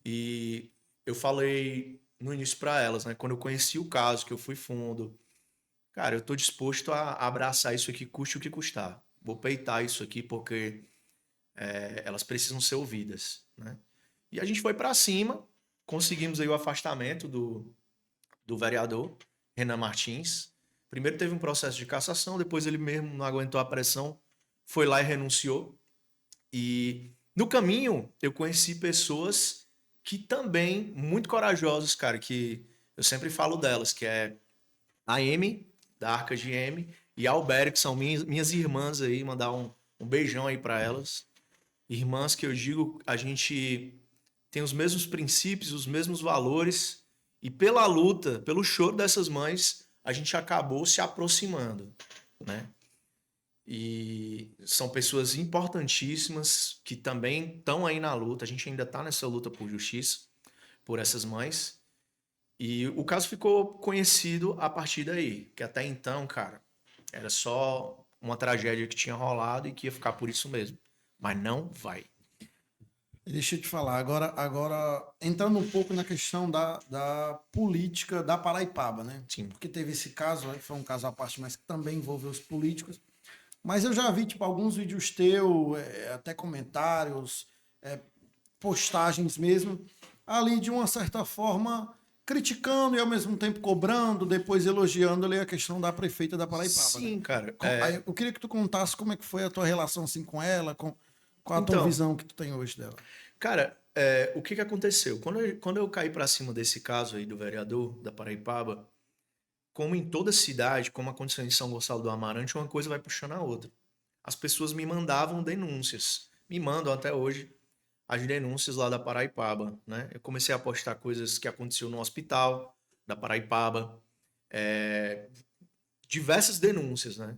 E eu falei no início para elas, né, quando eu conheci o caso, que eu fui fundo, cara, eu tô disposto a abraçar isso aqui, custe o que custar. Vou peitar isso aqui porque elas precisam ser ouvidas, né? E a gente foi para cima, conseguimos aí o afastamento do vereador Renan Martins. Primeiro teve um processo de cassação, depois ele mesmo não aguentou a pressão, foi lá e renunciou. E no caminho eu conheci pessoas que também, muito corajosas, cara, que eu sempre falo delas, que é a M, da Arca de M, e a Alberi, que são minhas irmãs aí, mandar um beijão aí para elas. Irmãs que eu digo, a gente tem os mesmos princípios, os mesmos valores, e pela luta, pelo choro dessas mães, a gente acabou se aproximando, né? E são pessoas importantíssimas que também estão aí na luta, a gente ainda está nessa luta por justiça, por essas mães, e o caso ficou conhecido a partir daí, que até então, cara, era só uma tragédia que tinha rolado e que ia ficar por isso mesmo. Mas não vai. Deixa eu te falar, agora entrando um pouco na questão da política da Paraipaba, né? Sim. Porque teve esse caso, aí foi um caso à parte, mas que também envolveu os políticos. Mas eu já vi, tipo, alguns vídeos teus, até comentários, postagens mesmo, ali de uma certa forma criticando e ao mesmo tempo cobrando, depois elogiando ali a questão da prefeita da Paraipaba, Sim, né? cara. Aí eu queria que tu contasse como é que foi a tua relação assim com ela, com a tua Então, visão que tu tem hoje dela. cara, o que aconteceu? Quando eu caí pra cima desse caso aí do vereador da Paraipaba, como em toda cidade, como aconteceu em São Gonçalo do Amarante, uma coisa vai puxando a outra. As pessoas me mandavam denúncias, me mandam até hoje as denúncias lá da Paraipaba, né? Eu comecei a postar coisas que aconteceu no hospital da Paraipaba, diversas denúncias, né?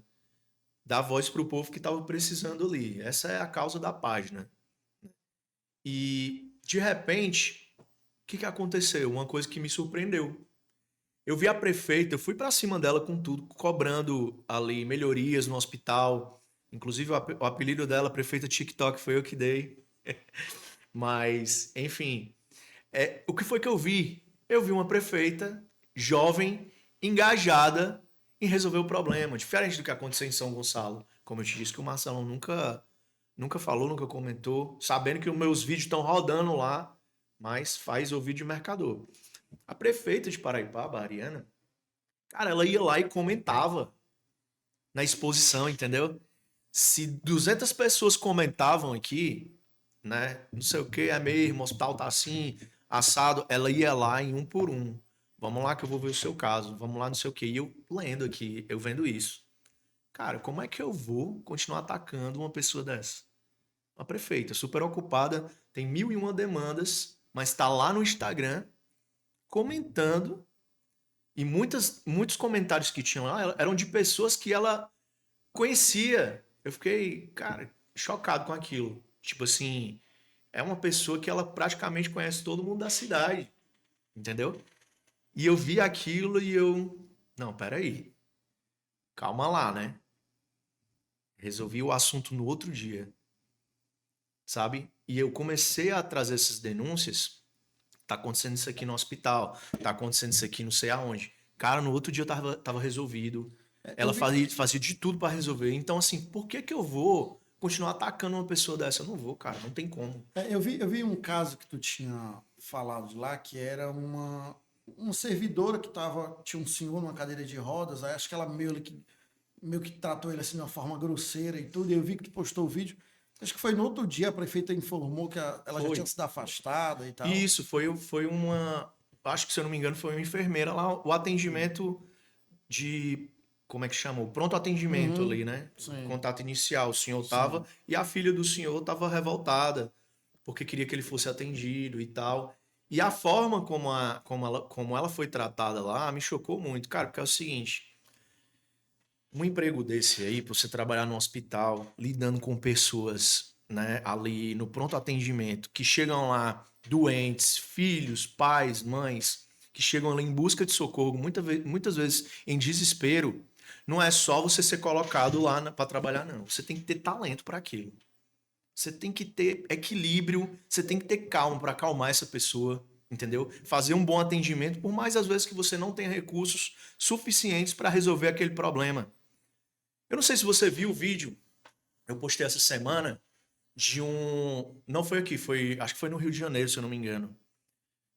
Dar voz para o povo que estava precisando ali. Essa é a causa da página. E, de repente, o que aconteceu? Uma coisa que me surpreendeu. Eu vi a prefeita, eu fui para cima dela com tudo, cobrando ali melhorias no hospital. Inclusive, o apelido dela, prefeita TikTok, foi eu que dei. Mas, enfim, O que foi que eu vi? Eu vi uma prefeita jovem, engajada em resolver o problema, diferente do que aconteceu em São Gonçalo. Como eu te disse, que o Marcelão nunca falou, nunca comentou, sabendo que os meus vídeos estão rodando lá, mas faz o vídeo de mercador. A prefeita de Paraipaba, a Ariana, cara, ela ia lá e comentava na exposição, entendeu? Se 200 pessoas comentavam aqui, né, não sei o que, é mesmo, o hospital tá assim, assado, ela ia lá em um por um. Vamos lá que eu vou ver o seu caso, vamos lá, não sei o que. E eu lendo aqui, eu vendo isso. Cara, como é que eu vou continuar atacando uma pessoa dessa? Uma prefeita, super ocupada, tem 1001 demandas, mas tá lá no Instagram comentando. E muitos comentários que tinham lá eram de pessoas que ela conhecia. Eu fiquei, cara, chocado com aquilo. Tipo assim, é uma pessoa que ela praticamente conhece todo mundo da cidade, entendeu? E eu vi aquilo e eu, não, peraí, calma lá, né? Resolvi o assunto no outro dia, sabe? E eu comecei a trazer essas denúncias. Tá acontecendo isso aqui no hospital, tá acontecendo isso aqui não sei aonde. Cara, no outro dia eu tava resolvido. Ela fazia de tudo pra resolver. Então, assim, por que que eu vou continuar atacando uma pessoa dessa? Eu não vou, cara, não tem como. Eu vi um caso que tu tinha falado lá, que era uma servidora que tinha um senhor numa cadeira de rodas, aí acho que ela meio que tratou ele assim de uma forma grosseira e tudo, e eu vi que tu postou o vídeo. Acho que foi no outro dia a prefeita informou que ela já Foi. tinha sido afastada e tal. Isso, foi uma. Acho que, se eu não me engano, foi uma enfermeira lá, o atendimento de. Como é que chama? O pronto atendimento ali, né? Sim. Contato inicial. O senhor tava. E a filha do senhor tava revoltada, porque queria que ele fosse atendido e tal. E a forma como ela foi tratada lá me chocou muito, cara, porque é o seguinte. Um emprego desse aí, pra você trabalhar no hospital, lidando com pessoas, né, ali no pronto atendimento, que chegam lá doentes, filhos, pais, mães, que chegam ali em busca de socorro, muitas vezes em desespero, não é só você ser colocado lá para trabalhar, não. Você tem que ter talento para aquilo. Você tem que ter equilíbrio, você tem que ter calma para acalmar essa pessoa, entendeu? Fazer um bom atendimento, por mais às vezes que você não tenha recursos suficientes para resolver aquele problema. Eu não sei se você viu o vídeo, eu postei essa semana, de um. Não foi aqui, acho que foi no Rio de Janeiro, se eu não me engano.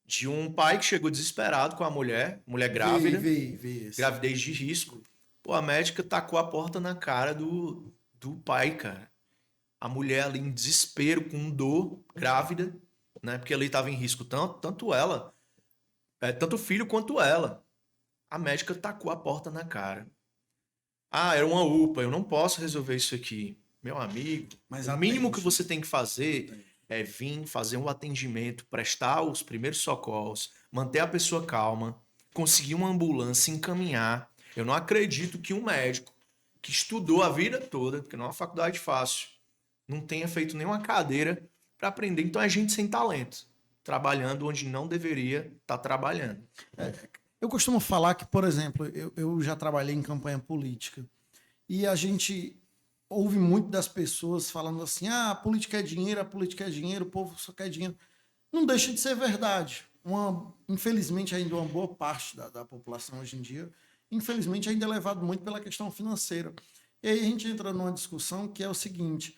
De um pai que chegou desesperado com a mulher grávida, Vi isso. gravidez de risco. Pô, a médica tacou a porta na cara do pai, cara. A mulher ali em desespero, com dor, grávida, né? Porque ali estava em risco tanto ela, tanto o filho quanto ela. A médica tacou a porta na cara. Ah, era uma UPA, eu não posso resolver isso aqui. Meu amigo, Mas o mínimo que atende. você tem que fazer é vir fazer um atendimento, prestar os primeiros socorros, manter a pessoa calma, conseguir uma ambulância, encaminhar. Eu não acredito que um médico que estudou a vida toda, porque não é uma faculdade fácil, não tenha feito nenhuma cadeira para aprender. Então é gente sem talento, trabalhando onde não deveria estar trabalhando. Eu costumo falar que, por exemplo, eu já trabalhei em campanha política e a gente ouve muito das pessoas falando assim: ah, a política é dinheiro, o povo só quer dinheiro. Não deixa de ser verdade. Infelizmente, ainda uma boa parte da população hoje em dia, infelizmente, ainda é levado muito pela questão financeira. E aí a gente entra numa discussão que é o seguinte: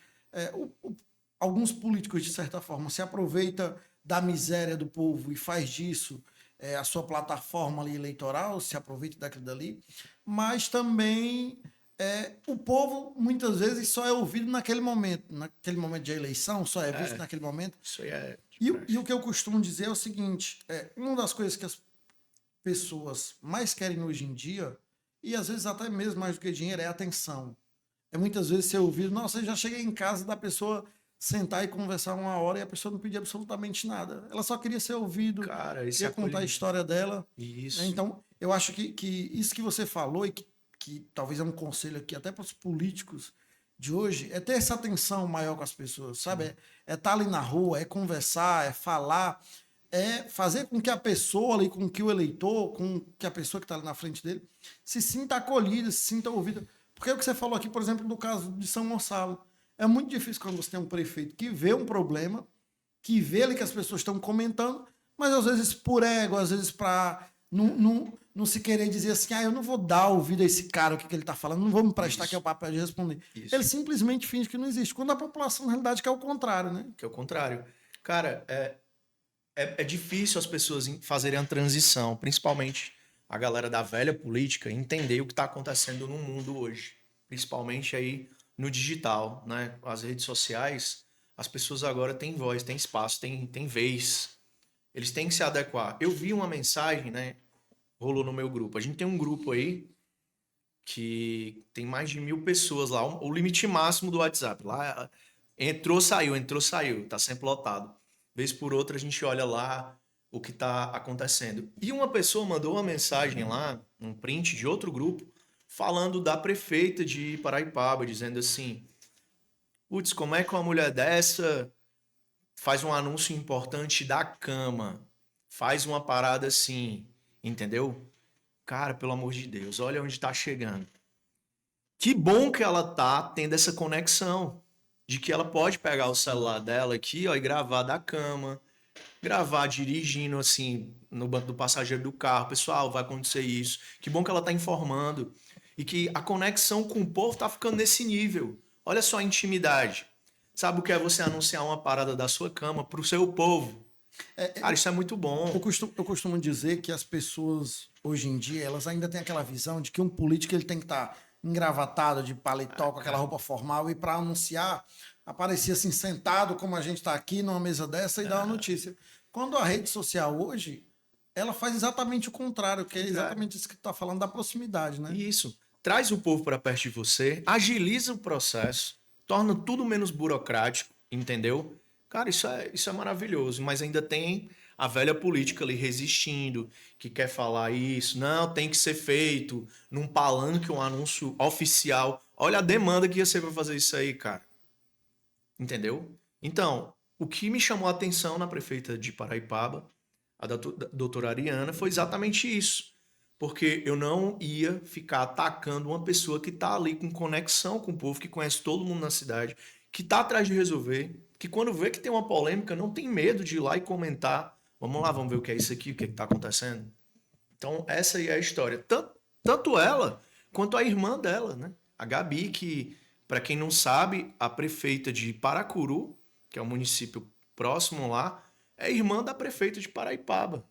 alguns políticos, de certa forma, se aproveitam da miséria do povo e faz disso a sua plataforma ali eleitoral, se aproveita daquilo dali, mas também o povo muitas vezes só é ouvido naquele momento de eleição, só é visto naquele momento. Isso aí é. E o que eu costumo dizer é o seguinte: uma das coisas que as pessoas mais querem hoje em dia, e às vezes até mesmo mais do que dinheiro, é atenção. É muitas vezes ser ouvido. Nossa, eu já cheguei em casa da pessoa sentar e conversar uma hora e a pessoa não pedia absolutamente nada. Ela só queria ser ouvido, Cara, esse queria contar a acolhimento. história dela. Isso. Então, eu acho que isso que você falou e que talvez é um conselho aqui até para os políticos de hoje, é ter essa atenção maior com as pessoas, sabe? É estar ali na rua, é conversar, é falar, é fazer com que a pessoa ali, com que o eleitor, com que a pessoa que está ali na frente dele, se sinta acolhida, se sinta ouvida. Porque é o que você falou aqui, por exemplo, do caso de São Gonçalo. É muito difícil quando você tem um prefeito que vê um problema, que vê ali que as pessoas estão comentando, mas às vezes por ego, às vezes para não se querer dizer assim, eu não vou dar ouvido a esse cara, o que ele está falando, não vou me prestar aqui o papel de responder. Isso. Ele simplesmente finge que não existe, quando a população, na realidade, quer o contrário, né? Que é o contrário. Cara, é difícil as pessoas fazerem a transição, principalmente a galera da velha política, entender o que está acontecendo no mundo hoje. Principalmente aí no digital, né? As redes sociais, as pessoas agora têm voz, têm espaço, têm vez. Eles têm que se adequar. Eu vi uma mensagem, né? Rolou no meu grupo. A gente tem um grupo aí que tem mais de 1.000 pessoas lá. O limite máximo do WhatsApp. Lá entrou, saiu. Tá sempre lotado. Vez por outra a gente olha lá o que tá acontecendo. E uma pessoa mandou uma mensagem lá, um print de outro grupo, falando da prefeita de Paraipaba, dizendo assim: putz, como é que uma mulher dessa faz um anúncio importante da cama? Faz uma parada assim, entendeu? Cara, pelo amor de Deus, olha onde tá chegando. Que bom que ela tá tendo essa conexão, de que ela pode pegar o celular dela aqui, ó, e gravar da cama, gravar dirigindo assim no banco do passageiro do carro. Pessoal, vai acontecer isso. Que bom que ela tá informando e que a conexão com o povo tá ficando nesse nível. Olha só a intimidade. Sabe o que é você anunciar uma parada da sua cama pro seu povo? Cara, isso é muito bom. Eu costumo dizer que as pessoas, hoje em dia, elas ainda têm aquela visão de que um político ele tem que estar engravatado de paletó, com aquela roupa formal, e para anunciar, aparecia assim, sentado, como a gente está aqui, numa mesa dessa, e dá uma notícia. Quando a rede social hoje, ela faz exatamente o contrário, que é exatamente isso que tu está falando, da proximidade, né? Isso. Traz o povo para perto de você, agiliza o processo, torna tudo menos burocrático, entendeu? Cara, isso é maravilhoso, mas ainda tem a velha política ali resistindo, que quer falar isso. Não, tem que ser feito num palanque, um anúncio oficial. Olha a demanda que ia ser para fazer isso aí, cara. Entendeu? Então, o que me chamou a atenção na prefeita de Paraipaba, a doutora Ariana, foi exatamente isso. Porque eu não ia ficar atacando uma pessoa que está ali com conexão com o povo, que conhece todo mundo na cidade, que está atrás de resolver, que quando vê que tem uma polêmica, não tem medo de ir lá e comentar. Vamos lá, vamos ver o que é isso aqui, o que está acontecendo. Então, essa aí é a história. Tanto ela, quanto a irmã dela, né? A Gabi, que, para quem não sabe, a prefeita de Paracuru, que é um município próximo lá, é irmã da prefeita de Paraipaba.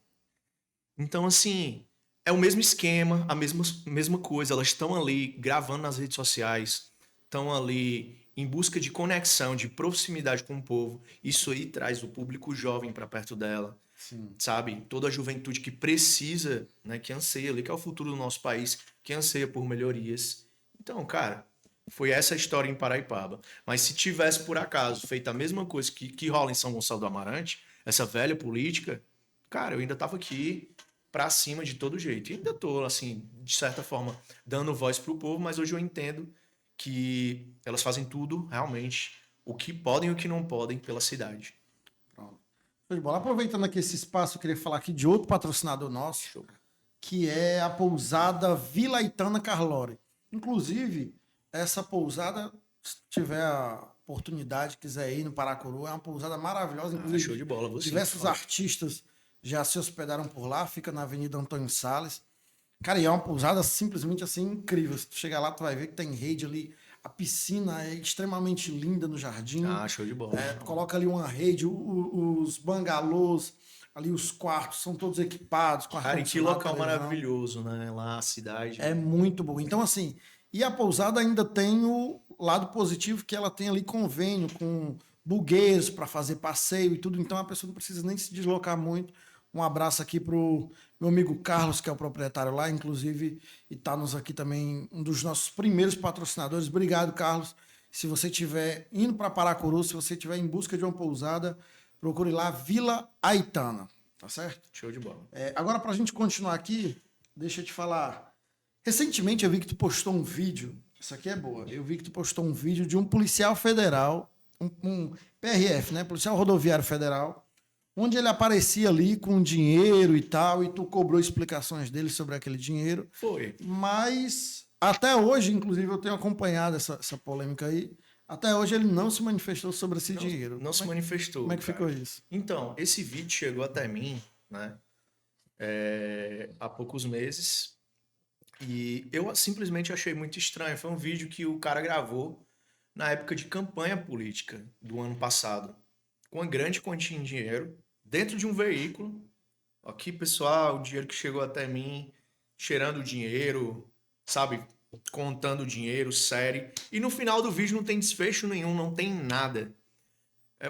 Então, assim, é o mesmo esquema, a mesma coisa. Elas estão ali gravando nas redes sociais, estão ali em busca de conexão, de proximidade com o povo. Isso aí traz o público jovem para perto dela. Sim. Sabe? Toda a juventude que precisa, né, que anseia ali, que é o futuro do nosso país, que anseia por melhorias. Então, cara, foi essa a história em Paraipaba. Mas se tivesse, por acaso, feito a mesma coisa que rola em São Gonçalo do Amarante, essa velha política, cara, eu ainda tava aqui pra cima de todo jeito. E ainda tô, assim, de certa forma, dando voz pro povo, mas hoje eu entendo que elas fazem tudo, realmente, o que podem e o que não podem pela cidade. Pronto. Show de bola. Aproveitando aqui esse espaço, eu queria falar aqui de outro patrocinador nosso, que é a pousada Vila Aitana Carlore. Inclusive, essa pousada, se tiver a oportunidade, quiser ir no Paracuru, é uma pousada maravilhosa. Inclusive, show de bola. Você diversos artistas já se hospedaram por lá, fica na Avenida Antônio Salles. Cara, e é uma pousada simplesmente assim incrível. Se tu chegar lá, tu vai ver que tem rede ali. A piscina é extremamente linda no jardim. Show de bola. Tu coloca ali uma rede, os bangalôs, ali os quartos são todos equipados. Com Cara, e que ar-condicionado, local televisão. maravilhoso, né? Lá, a cidade. É muito bom. Então, assim, e a pousada ainda tem o lado positivo que ela tem ali convênio com bugueiros para fazer passeio e tudo. Então, a pessoa não precisa nem se deslocar muito. Um abraço aqui pro meu amigo Carlos, que é o proprietário lá, inclusive, e está nos aqui também, um dos nossos primeiros patrocinadores. Obrigado, Carlos. Se você estiver indo para Paracuru, se você estiver em busca de uma pousada, procure lá Vila Aitana, tá certo? Show de bola. Agora, para a gente continuar aqui, deixa eu te falar. Recentemente eu vi que tu postou um vídeo, isso aqui é boa, eu vi que tu postou um vídeo de um policial federal, um PRF, né? Policial Rodoviário Federal, onde ele aparecia ali com dinheiro e tal, e tu cobrou explicações dele sobre aquele dinheiro. Foi. Mas até hoje, inclusive, eu tenho acompanhado essa polêmica aí. Até hoje ele não se manifestou sobre esse dinheiro. Não se manifestou. Como é que ficou isso? Então, esse vídeo chegou até mim né? Há poucos meses. E eu simplesmente achei muito estranho. Foi um vídeo que o cara gravou na época de campanha política do ano passado, com uma grande quantia em dinheiro, dentro de um veículo. Aqui, pessoal, o dinheiro que chegou até mim, cheirando o dinheiro, sabe? Contando o dinheiro, série. E no final do vídeo não tem desfecho nenhum, não tem nada.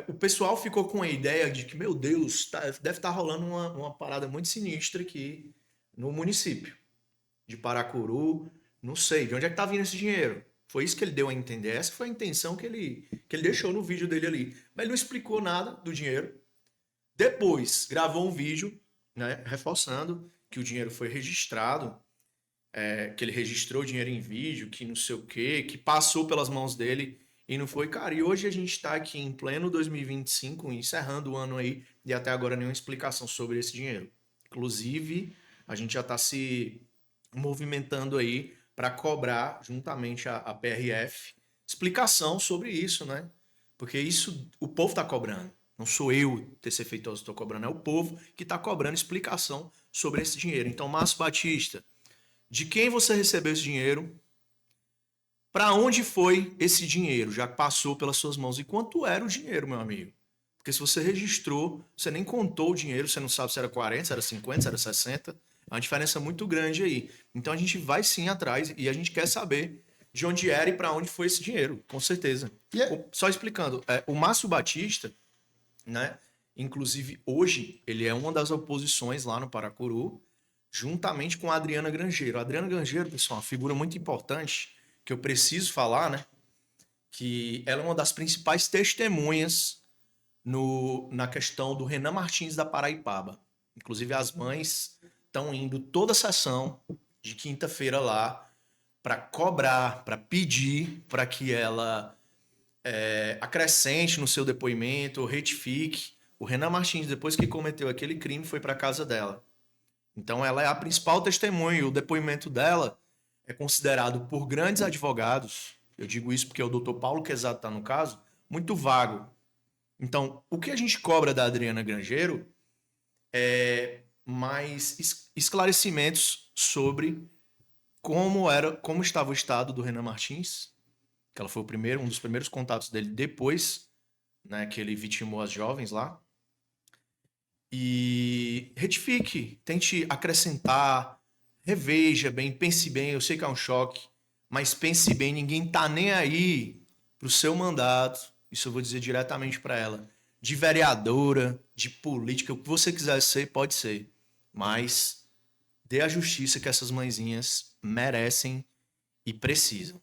O pessoal ficou com a ideia de que, meu Deus, deve estar rolando uma parada muito sinistra aqui no município de Paracuru. Não sei, de onde é que tá vindo esse dinheiro? Foi isso que ele deu a entender. Essa foi a intenção que ele deixou no vídeo dele ali. Mas ele não explicou nada do dinheiro. Depois, gravou um vídeo, né, reforçando que o dinheiro foi registrado, que ele registrou o dinheiro em vídeo, que não sei o quê, que passou pelas mãos dele e não foi, cara. E hoje a gente está aqui em pleno 2025, encerrando o ano aí, e até agora nenhuma explicação sobre esse dinheiro. Inclusive, a gente já está se movimentando aí para cobrar, juntamente à PRF, explicação sobre isso, né? Porque isso o povo está cobrando. Não sou eu, TC Feitosa, que estou cobrando, é o povo que está cobrando explicação sobre esse dinheiro. Então, Márcio Batista, de quem você recebeu esse dinheiro? Para onde foi esse dinheiro? Já passou pelas suas mãos. E quanto era o dinheiro, meu amigo? Porque se você registrou, você nem contou o dinheiro, você não sabe se era 40, se era 50, se era 60. É uma diferença muito grande aí. Então a gente vai sim atrás e a gente quer saber de onde era e para onde foi esse dinheiro, com certeza. Só explicando, o Márcio Batista, né? Inclusive hoje ele é uma das oposições lá no Paracuru, juntamente com a Adriana Grangeiro. A Adriana Grangeiro, pessoal, é uma figura muito importante que eu preciso falar, né? Que ela é uma das principais testemunhas na questão do Renan Martins da Paraipaba. Inclusive as mães estão indo toda a sessão de quinta-feira lá para cobrar, para pedir para que ela acrescente no seu depoimento, retifique. O Renan Martins, depois que cometeu aquele crime, foi para casa dela. Então ela é a principal testemunha. O depoimento dela é considerado por grandes advogados, eu digo isso porque o doutor Paulo Quezado está no caso, muito vago. Então, o que a gente cobra da Adriana Grangeiro é mais esclarecimentos sobre como estava o estado do Renan Martins, que ela foi um dos primeiros contatos dele depois, né, que ele vitimou as jovens lá. E retifique, tente acrescentar, reveja bem, pense bem. Eu sei que é um choque, mas pense bem. Ninguém tá nem aí pro seu mandato. Isso eu vou dizer diretamente para ela. De vereadora, de política, o que você quiser ser, pode ser. Mas dê a justiça que essas mãezinhas merecem e precisam.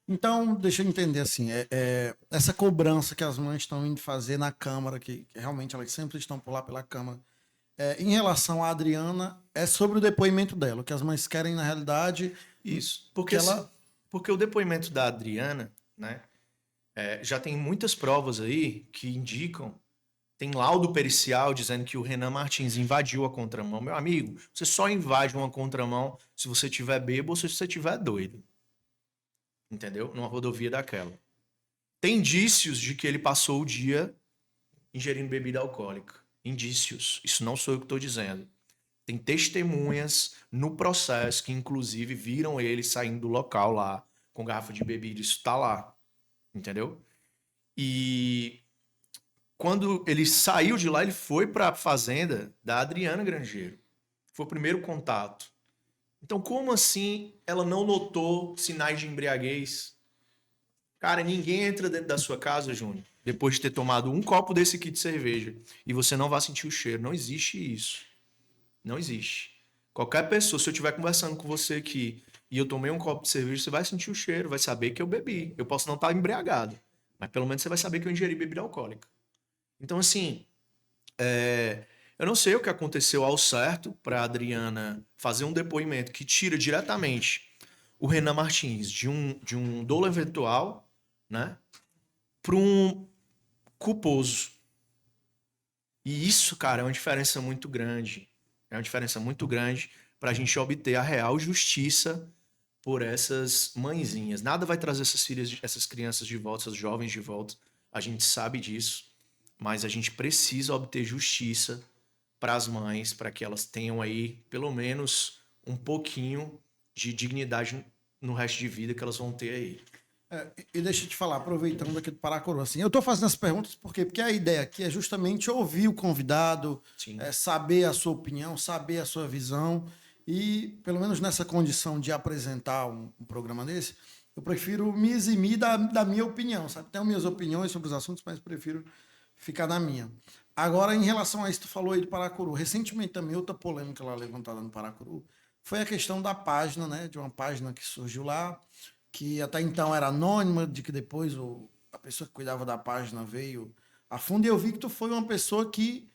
Então, deixa eu entender assim, essa cobrança que as mães estão indo fazer na Câmara, que realmente elas sempre estão por lá pela Câmara, em relação à Adriana, é sobre o depoimento dela. O que as mães querem, na realidade... Isso, porque o depoimento da Adriana, né, já tem muitas provas aí que indicam, tem laudo pericial dizendo que o Renan Martins invadiu a contramão. Meu amigo, você só invade uma contramão se você tiver bêbado ou se você tiver doido. Entendeu? Numa rodovia daquela. Tem indícios de que ele passou o dia ingerindo bebida alcoólica. Indícios. Isso não sou eu que estou dizendo. Tem testemunhas no processo que, inclusive, viram ele saindo do local lá com garrafa de bebida. Isso tá lá. Entendeu? E quando ele saiu de lá, ele foi para a fazenda da Adriana Grangeiro. Foi o primeiro contato. Então, como assim ela não notou sinais de embriaguez? Cara, ninguém entra dentro da sua casa, Júnior, depois de ter tomado um copo desse aqui de cerveja e você não vai sentir o cheiro. Não existe isso. Não existe. Qualquer pessoa, se eu estiver conversando com você aqui e eu tomei um copo de cerveja, você vai sentir o cheiro, vai saber que eu bebi. Eu posso não estar embriagado, mas pelo menos você vai saber que eu ingeri bebida alcoólica. Então, assim, eu não sei o que aconteceu ao certo para a Adriana fazer um depoimento que tira diretamente o Renan Martins de um dolo eventual, né, para um culposo. E isso, cara, é uma diferença muito grande. É uma diferença muito grande para a gente obter a real justiça por essas mãezinhas. Nada vai trazer essas crianças de volta, essas jovens de volta. A gente sabe disso. Mas a gente precisa obter justiça para as mães, para que elas tenham aí pelo menos um pouquinho de dignidade no resto de vida que elas vão ter aí. E deixa eu te falar, aproveitando aqui do Paracuru, assim, eu estou fazendo as perguntas porque a ideia aqui é justamente ouvir o convidado, Sim. saber a sua opinião, saber a sua visão, e pelo menos nessa condição de apresentar um programa desse, eu prefiro me eximir da minha opinião, sabe? Tenho minhas opiniões sobre os assuntos, mas prefiro ficar na minha. Agora, em relação a isso, tu falou aí do Paracuru. Recentemente também, outra polêmica lá levantada no Paracuru foi a questão da página, né? De uma página que surgiu lá, que até então era anônima, de que depois a pessoa que cuidava da página veio a fundo, e eu vi que tu foi uma pessoa que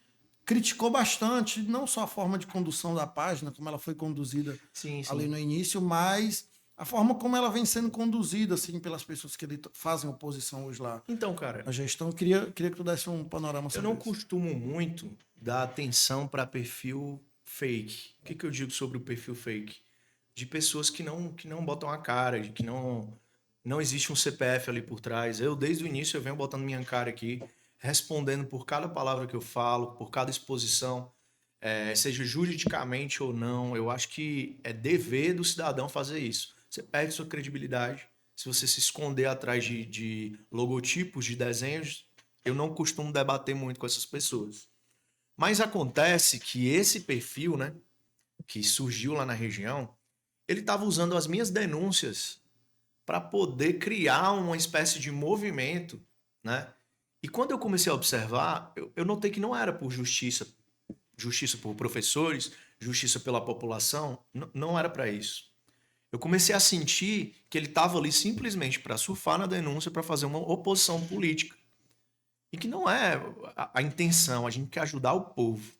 criticou bastante, não só a forma de condução da página, como ela foi conduzida Sim, ali sim. no início, mas a forma como ela vem sendo conduzida, assim, pelas pessoas que fazem oposição hoje lá Então, cara, à gestão. Eu queria que tu desse um panorama eu sobre não isso. costumo muito dar atenção para perfil fake. O que eu digo sobre o perfil fake? De pessoas que não botam a cara, de que não existe um CPF ali por trás. Eu, desde o início, eu venho botando minha cara aqui, respondendo por cada palavra que eu falo, por cada exposição, seja juridicamente ou não. Eu acho que é dever do cidadão fazer isso. Você perde sua credibilidade se você se esconder atrás de logotipos, de desenhos. Eu não costumo debater muito com essas pessoas. Mas acontece que esse perfil, né, que surgiu lá na região, ele estava usando as minhas denúncias para poder criar uma espécie de movimento, né? E quando eu comecei a observar, eu notei que não era por justiça, justiça por professores, justiça pela população, não era para isso. Eu comecei a sentir que ele estava ali simplesmente para surfar na denúncia, para fazer uma oposição política. E que não é a intenção, a gente quer ajudar o povo.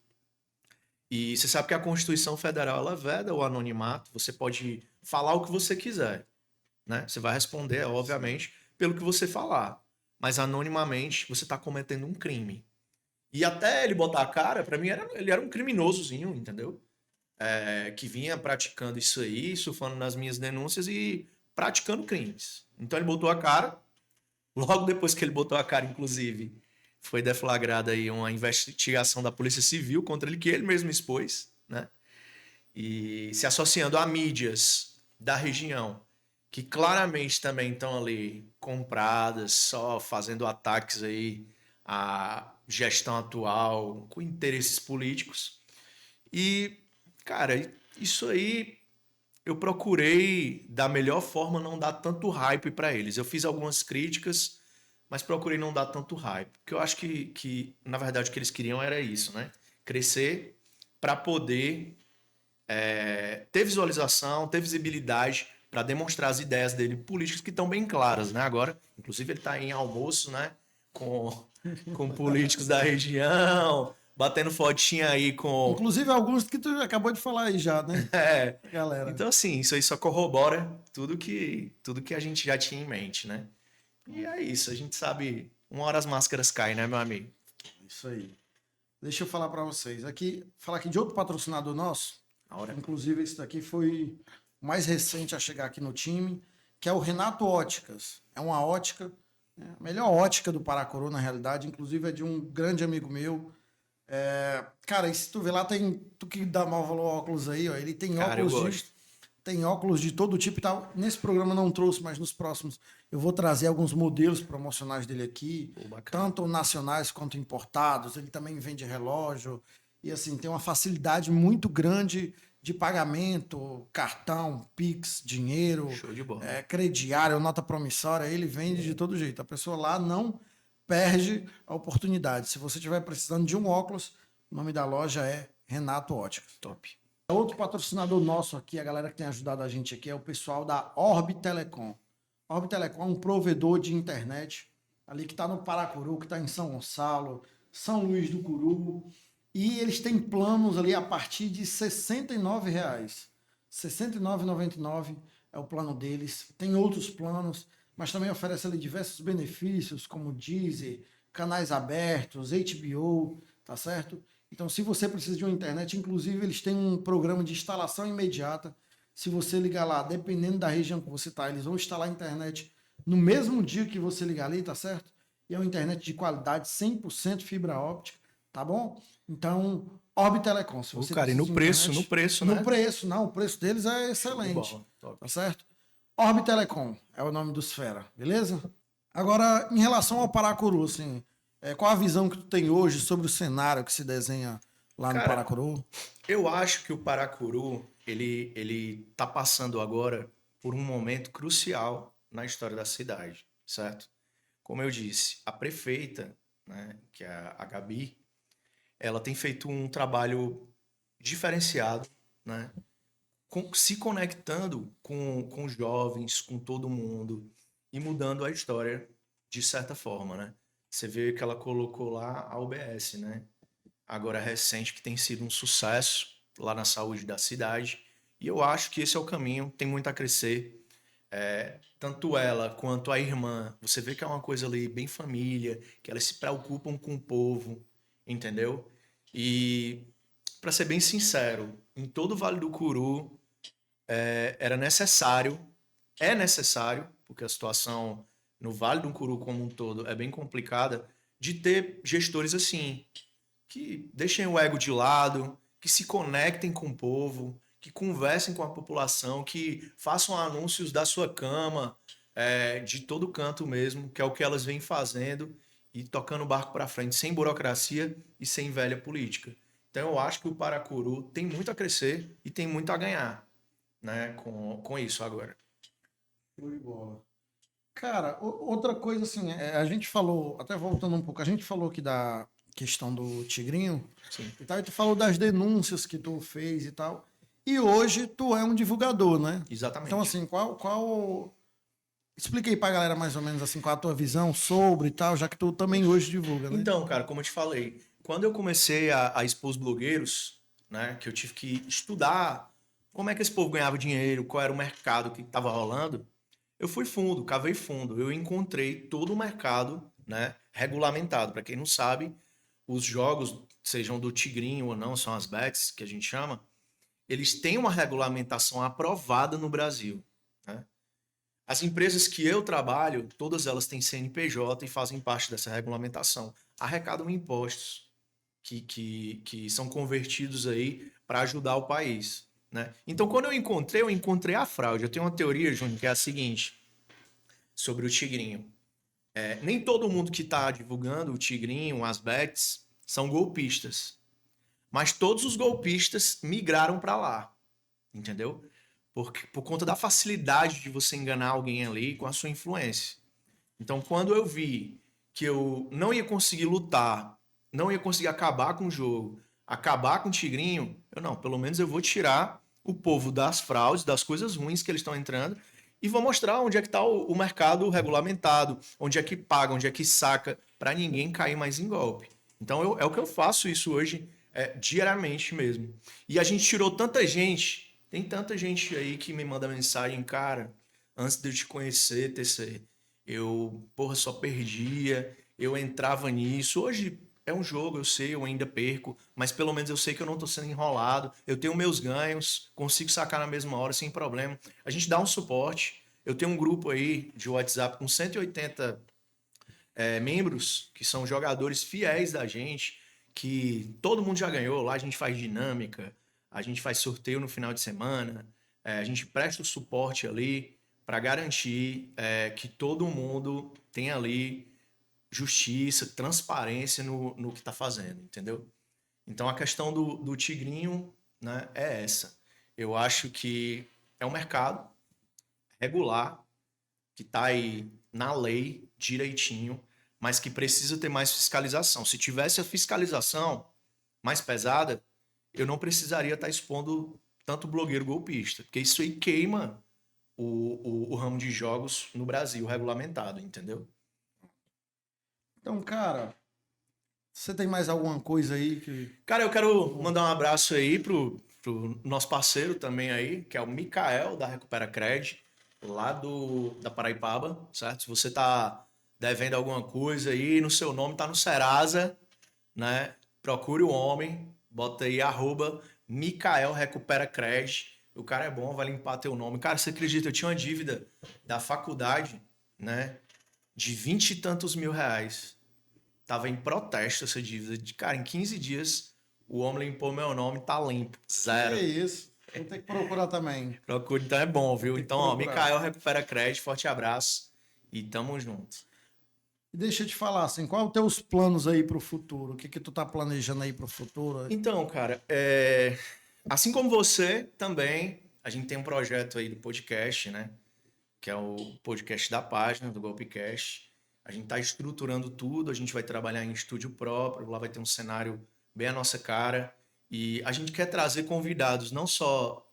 E você sabe que a Constituição Federal ela veda o anonimato, você pode falar o que você quiser, né? Você vai responder, obviamente, pelo que você falar. Mas anonimamente você está cometendo um crime. E até ele botar a cara, para mim ele era um criminosozinho, entendeu? Que vinha praticando isso aí, surfando nas minhas denúncias e praticando crimes. Então ele botou a cara. Logo depois que ele botou a cara, inclusive, foi deflagrada aí uma investigação da Polícia Civil contra ele, que ele mesmo expôs, né? E se associando a mídias da região, que claramente também estão ali compradas, só fazendo ataques aí à gestão atual, com interesses políticos. E, cara, isso aí eu procurei, da melhor forma, não dar tanto hype para eles. Eu fiz algumas críticas, mas procurei não dar tanto hype. Porque eu acho que na verdade, o que eles queriam era isso, né? Crescer para poder ter visualização, ter visibilidade, para demonstrar as ideias dele políticas que estão bem claras, né? Agora, inclusive, ele está em almoço, né? Com políticos da região, batendo fotinha aí com... Inclusive alguns que tu acabou de falar aí já, né? Galera. Então, assim, isso aí só corrobora tudo que a gente já tinha em mente, né? E é isso, a gente sabe, uma hora as máscaras caem, né, meu amigo? Isso aí. Deixa eu falar para vocês. Falar aqui de outro patrocinador nosso. Inclusive, esse daqui foi o mais recente a chegar aqui no time, que é o Renato Óticas. É uma ótica, né? A melhor ótica do Paracuru, na realidade. Inclusive, é de um grande amigo meu. Cara, e se tu vê lá, tu que dá mal valor ao óculos aí, ó. Ele tem Cara, eu óculos gosto. tem óculos de todo tipo e tal. Nesse programa eu não trouxe, mas nos próximos eu vou trazer alguns modelos promocionais dele aqui, tanto nacionais quanto importados. Ele também vende relógio e assim tem uma facilidade muito grande de pagamento, cartão, Pix, dinheiro, Show de bola. crediário, nota promissória. Ele vende de todo jeito. A pessoa lá não perde a oportunidade. Se você estiver precisando de um óculos, o nome da loja é Renato Óticas. Top. Outro patrocinador nosso aqui, a galera que tem ajudado a gente aqui, é o pessoal da Orb Telecom. Orb Telecom é um provedor de internet, ali que está no Paracuru, que está em São Gonçalo, São Luís do Curu. E eles têm planos ali a partir de R$ 69,00. R$ 69,99 é o plano deles. Tem outros planos, mas também oferece ali diversos benefícios, como Deezer, canais abertos, HBO, tá certo? Então, se você precisa de uma internet, inclusive eles têm um programa de instalação imediata. Se você ligar lá, dependendo da região que você está, eles vão instalar a internet no mesmo dia que você ligar ali, tá certo? E é uma internet de qualidade, 100% fibra óptica, tá bom? Então, Orbe Telecom, se Pô, você cara, e precisa no de preço, internet, no preço, né? no preço, não, o preço deles é Show de excelente, bola, top. tá certo? Orbe Telecom é o nome dos fera, beleza? Agora, em relação ao Paracuru, assim, qual a visão que tu tem hoje sobre o cenário que se desenha lá no Cara, Paracuru? eu acho que o Paracuru, ele tá passando agora por um momento crucial na história da cidade, certo? Como eu disse, a prefeita, né, que é a Gabi, ela tem feito um trabalho diferenciado, né, se conectando com os jovens, com todo mundo e mudando a história de certa forma, né? Você vê que ela colocou lá a UBS, né? Agora recente, que tem sido um sucesso lá na saúde da cidade. E eu acho que esse é o caminho, tem muito a crescer. Tanto ela quanto a irmã, você vê que é uma coisa ali bem família, que elas se preocupam com o povo, entendeu? E, para ser bem sincero, em todo o Vale do Curu era necessário, é necessário, porque a situação no Vale do Curu como um todo é bem complicada, de ter gestores assim, que deixem o ego de lado, que se conectem com o povo, que conversem com a população, que façam anúncios da sua cama, de todo canto mesmo, que é o que elas vêm fazendo e tocando o barco para frente, sem burocracia e sem velha política. Então eu acho que o Paracuru tem muito a crescer e tem muito a ganhar, né, com isso agora. Show de bola. Cara, outra coisa assim, a gente falou, até voltando um pouco, a gente falou aqui da questão do Tigrinho Sim, e tal, e tu falou das denúncias que tu fez e tal. E hoje tu é um divulgador, né? Então, exatamente. assim, explica aí pra galera mais ou menos assim, qual a tua visão sobre e tal, já que tu também hoje divulga, né? Então, cara, como eu te falei, quando eu comecei a expor os blogueiros, né, que eu tive que estudar como é que esse povo ganhava dinheiro, qual era o mercado que estava rolando, eu fui fundo, cavei fundo. Eu encontrei todo o mercado, né, regulamentado. Para quem não sabe, os jogos, sejam do Tigrinho ou não, são as bets que a gente chama, eles têm uma regulamentação aprovada no Brasil, né? As empresas que eu trabalho, todas elas têm CNPJ e fazem parte dessa regulamentação. Arrecadam impostos que são convertidos aí para ajudar o país, né? Então, quando eu encontrei a fraude. Eu tenho uma teoria, Júnior, que é a seguinte, sobre o Tigrinho. Nem todo mundo que está divulgando o Tigrinho, as bets, são golpistas. Mas todos os golpistas migraram para lá, entendeu? Por conta da facilidade de você enganar alguém ali com a sua influência. Então, quando eu vi que eu não ia conseguir lutar, não ia conseguir acabar com o jogo, acabar com o Tigrinho, não, pelo menos eu vou tirar o povo das fraudes, das coisas ruins que eles estão entrando e vou mostrar onde é que está o mercado regulamentado, onde é que paga, onde é que saca, para ninguém cair mais em golpe. Então, é o que eu faço isso hoje, diariamente mesmo. E a gente tirou tanta gente, tem tanta gente aí que me manda mensagem, cara, antes de eu te conhecer, TC, eu, porra, só perdia, eu entrava nisso. Hoje é um jogo, eu sei, eu ainda perco, mas pelo menos eu sei que eu não tô sendo enrolado, eu tenho meus ganhos, consigo sacar na mesma hora sem problema. A gente dá um suporte. Eu tenho um grupo aí de WhatsApp com 180 membros, que são jogadores fiéis da gente, que todo mundo já ganhou. Lá a gente faz dinâmica, a gente faz sorteio no final de semana, a gente presta o suporte ali para garantir que todo mundo tem ali justiça, transparência no que está fazendo, entendeu? Então a questão do Tigrinho, né, é essa. Eu acho que é um mercado regular, que está aí na lei direitinho, mas que precisa ter mais fiscalização. Se tivesse a fiscalização mais pesada, eu não precisaria estar expondo tanto blogueiro golpista, porque isso aí queima o ramo de jogos no Brasil regulamentado, entendeu? Então, cara, você tem mais alguma coisa aí que. Cara, eu quero mandar um abraço aí pro nosso parceiro também aí, que é o Mikael, da Recupera Cred, lá da Paraipaba, certo? Se você tá devendo alguma coisa aí, no seu nome tá no Serasa, né? Procure o homem, bota aí @Mikael Recupera Cred. O cara é bom, vai limpar teu nome. Cara, você acredita? Eu tinha uma dívida da faculdade, né? De 20 e tantos mil reais. tava em protesto essa dívida. Cara, em 15 dias, o homem limpou meu nome, tá limpo. Zero. É isso. Vou ter que procurar também. Procure, então é bom, viu? Tem que Então, ó, procurar. Mikael Recupera Crédito, forte abraço e tamo junto. E deixa eu te falar, assim, qual os teus planos aí pro futuro? O que tu tá planejando aí pro futuro? Então, cara, assim como você também, a gente tem um projeto aí do podcast, né? Que é o podcast da página, do Golpecast. A gente tá estruturando tudo, a gente vai trabalhar em estúdio próprio, lá vai ter um cenário bem à nossa cara. E a gente quer trazer convidados, não só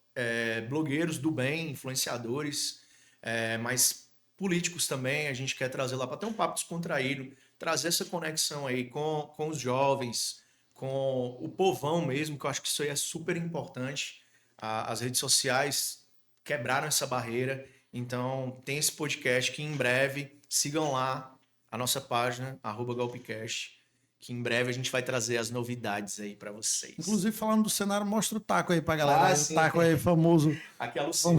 blogueiros do bem, influenciadores, mas políticos também. A gente quer trazer lá para ter um papo descontraído, trazer essa conexão aí com os jovens, com o povão mesmo, que eu acho que isso aí é super importante. As redes sociais quebraram essa barreira, então tem esse podcast que em breve, sigam lá a nossa página, @golpecast, que em breve a gente vai trazer as novidades aí para vocês. Inclusive, falando do cenário, mostra o taco aí pra galera. Sim. O taco aí famoso. Aqui é a Lucília.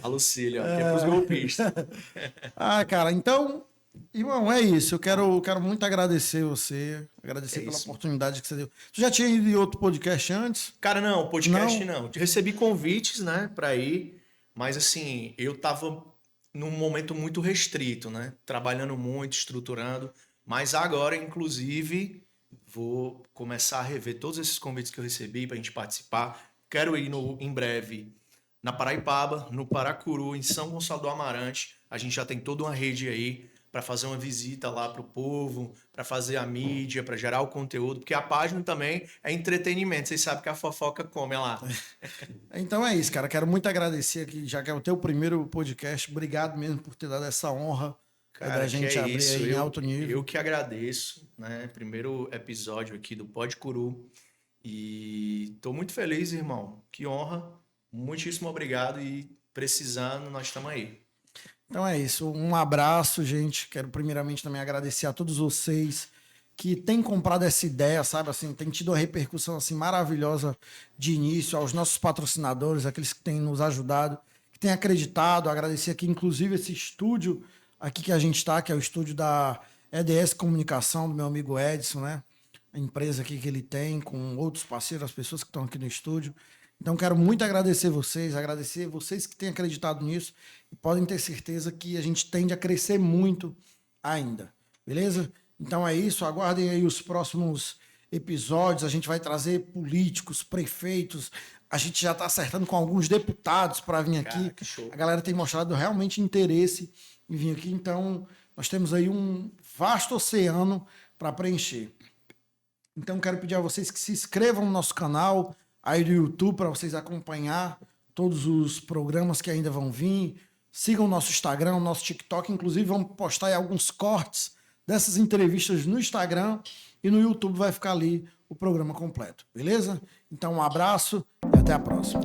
A Lucília, ó, que é pros golpistas. Cara, então, irmão, é isso. Eu quero muito agradecer você, agradecer pela oportunidade que você deu. Tu já tinha ido em outro podcast antes? Cara, não, podcast não. Recebi convites, né, pra ir, mas assim, eu tava num momento muito restrito, né, trabalhando muito, estruturando, mas agora, inclusive, vou começar a rever todos esses convites que eu recebi pra gente participar. Quero ir em breve na Paraipaba, no Paracuru, em São Gonçalo do Amarante. A gente já tem toda uma rede aí para fazer uma visita lá para o povo, para fazer a mídia, para gerar o conteúdo, porque a página também é entretenimento. Vocês sabem que a fofoca come lá. Então é isso, cara. Quero muito agradecer aqui, já que é o teu primeiro podcast. Obrigado mesmo por ter dado essa honra da gente abrir aí em alto nível. Eu que agradeço, né? Primeiro episódio aqui do Pod Curu. E tô muito feliz, irmão. Que honra. Muitíssimo obrigado e precisando, nós estamos aí. Então é isso. Um abraço, gente. Quero primeiramente também agradecer a todos vocês que têm comprado essa ideia, sabe? Assim, tem tido uma repercussão assim maravilhosa de início, aos nossos patrocinadores, aqueles que têm nos ajudado, que têm acreditado. Agradecer aqui, inclusive, esse estúdio aqui que a gente está, que é o estúdio da EDS Comunicação, do meu amigo Edson, né? A empresa aqui que ele tem, com outros parceiros, as pessoas que estão aqui no estúdio. Então, quero muito agradecer vocês que têm acreditado nisso e podem ter certeza que a gente tende a crescer muito ainda, beleza? Então é isso, aguardem aí os próximos episódios, a gente vai trazer políticos, prefeitos, a gente já está acertando com alguns deputados para vir aqui. Cara, que show. A galera tem mostrado realmente interesse em vir aqui, então nós temos aí um vasto oceano para preencher. Então, quero pedir a vocês que se inscrevam no nosso canal aí do YouTube para vocês acompanhar todos os programas que ainda vão vir. Sigam o nosso Instagram, o nosso TikTok. Inclusive, vamos postar aí alguns cortes dessas entrevistas no Instagram e no YouTube vai ficar ali o programa completo. Beleza? Então, um abraço e até a próxima.